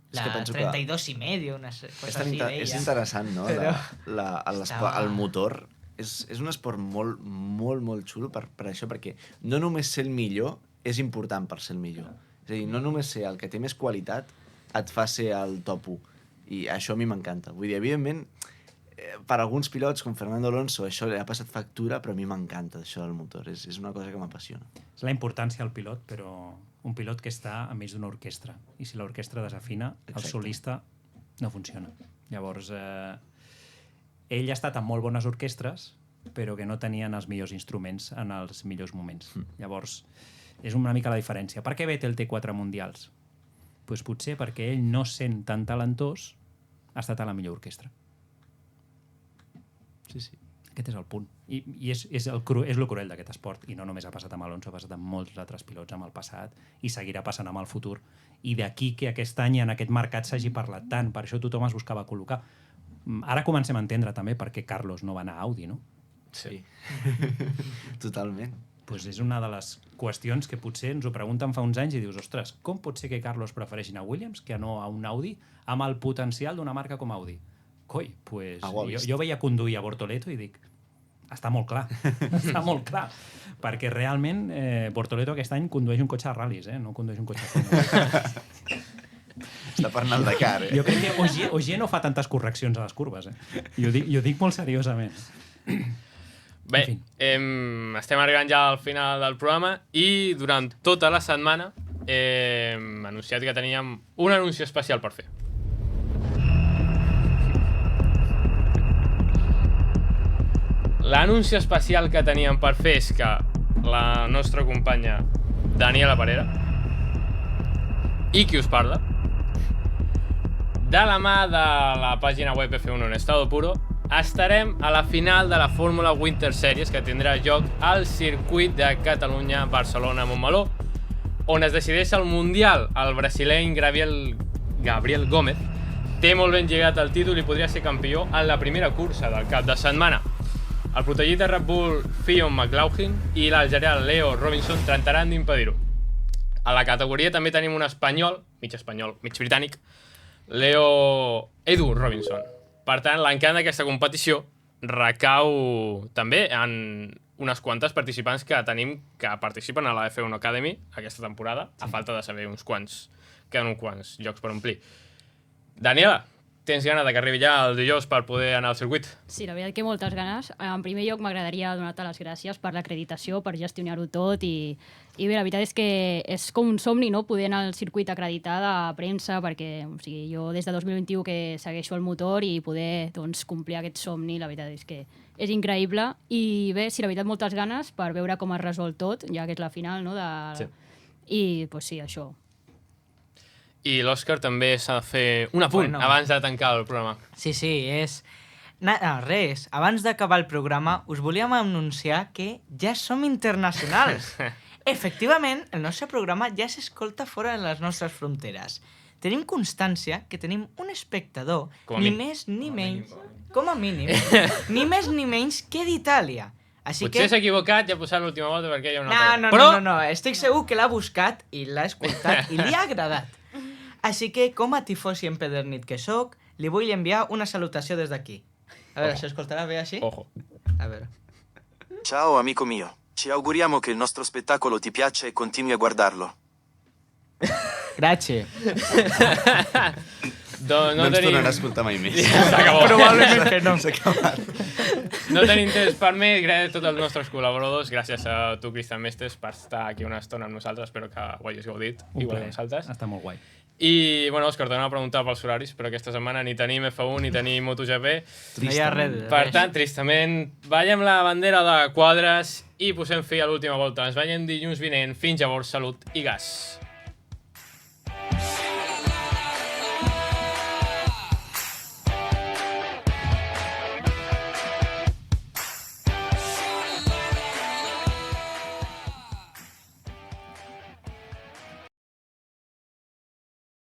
La 32 i medio, una cosa així deia. És interessant, no? El motor és un esport molt, molt, molt xulo per això, perquè no només ser el millor és important per ser el millor. És a dir, no només ser el que té més qualitat et fa ser el top 1. I això a mi m'encanta. Vull dir, evidentment, per alguns pilots com Fernando Alonso això li ha passat factura, però a mi m'encanta això del motor. És una cosa que m'apassiona. És la importància del pilot, però un pilot que està enmig d'una orquestra. I si l'orquestra desafina, el solista no funciona. Llavors, ell ha estat en molt bones orquestres, però que no tenien els millors instruments en els millors moments. Llavors, és una mica la diferència. Per què Vettel té 4 mundials? Pues potser perquè ell no sent tan talentós ha estat a la millor orquestra. Sí. Aquest és el punt. I és el cruel d'aquest esport. I no només ha passat amb Alonso, ha passat amb molts altres pilots amb el passat i seguirà passant amb el futur. I d'aquí que aquest any en aquest mercat s'hagi parlat tant. Per això tothom es buscava col·locar. Ara comencem a entendre també per què Carlos no va anar a Audi, no? Sí. Totalment. Pues és una de les qüestions que potser ens ho pregunten fa uns anys i dius, ostres, com pot ser que Carlos prefereixi a Williams que no a un Audi amb el potencial d'una marca com Audi? Coi, pues jo veia conduir a Bortoleto i dic, està molt clar, està molt clar, perquè realment Bortoleto aquest any condueix un cotxe de ral·lis, no condueix un cotxe de Fórmula 1. Està per anar al Dakar, Jo crec que Ogier no fa tantes correccions a les curves, Jo dic molt seriosament. Bé, estem arribant ja al final del programa i durant tota la setmana hem anunciat que teníem un anunci especial per fer. L'anunci especial que teníem per fer és que la nostra companya Daniela Parera i qui us parla, de la mà de la pàgina web F1 en estado puro, estarem a la final de la Fórmula Winter Series que tindrà lloc al circuit de Catalunya, Barcelona-Montmeló, on es decideix el Mundial. El brasileny Gabriel Gómez té molt ben lligat el títol i podria ser campió en la primera cursa del cap de setmana. El protegit de Red Bull, Fionn McLaughlin, i l'algerià Leo Robinson tractaran d'impedir-ho. A la categoria també tenim un espanyol, mig britànic, Edu Robinson. Per tant, l'encant d'aquesta competició recau també en unes quantes participants que tenim que participen a la F1 Academy aquesta temporada, a falta de saber queden uns quants llocs per omplir. Daniela, tens gana de que arribi ja el dijous per poder anar al circuit? Sí, la veritat que moltes ganes. En primer lloc, m'agradaria donar-te les gràcies per l'acreditació, per gestionar-ho tot i bé, la veritat és que és com un somni, no?, poder anar al circuit acreditat a premsa, perquè jo des de 2021 que segueixo el motor i poder complir aquest somni, la veritat és que és increïble. I bé, sí, la veritat, moltes ganes per veure com es resol tot, ja que és la final, no?, Sí. I, sí, això. I l'Òscar també s'ha de fer un apunt abans de tancar el programa. Sí, és... res, abans d'acabar el programa us volíem anunciar que ja som internacionals. Efectivament, el nostre programa ja s'escolta fora de les nostres fronteres. Tenim constància que tenim un espectador, ni més ni menys, com a mínim, ni més ni menys que d'Itàlia. Potser s'ha equivocat i ha posat l'última volta perquè hi ha una altra. No, estic segur que l'ha buscat i l'ha escoltat i li ha agradat. Així que, com a tifosi empedernit que sóc, li vull enviar una salutació des d'aquí. A veure, s'escoltarà bé així? Ojo. A veure. Ciao amico mio, ci auguriamo che il nostro spettacolo ti piaccia e continui a guardarlo. Grazie. No ens tornarà a escoltar mai més. S'acabó. Probablement que no. S'ha acabat. No tenim temps per més, gràcies a tots els nostres col·laboradors, gràcies a tu, Cristian Mestres, per estar aquí una estona amb nosaltres, espero que ho hagis gaudit, igual que nosaltres. Està molt guai. I, bueno, Òscar, t'anava a preguntar pels horaris, però aquesta setmana ni tenim F1 ni tenim MotoGP. No hi ha res. Per tant, tristament, ballem la bandera de quadres i posem fi a l'última volta. Ens veiem dilluns vinent. Fins llavors, salut i gas.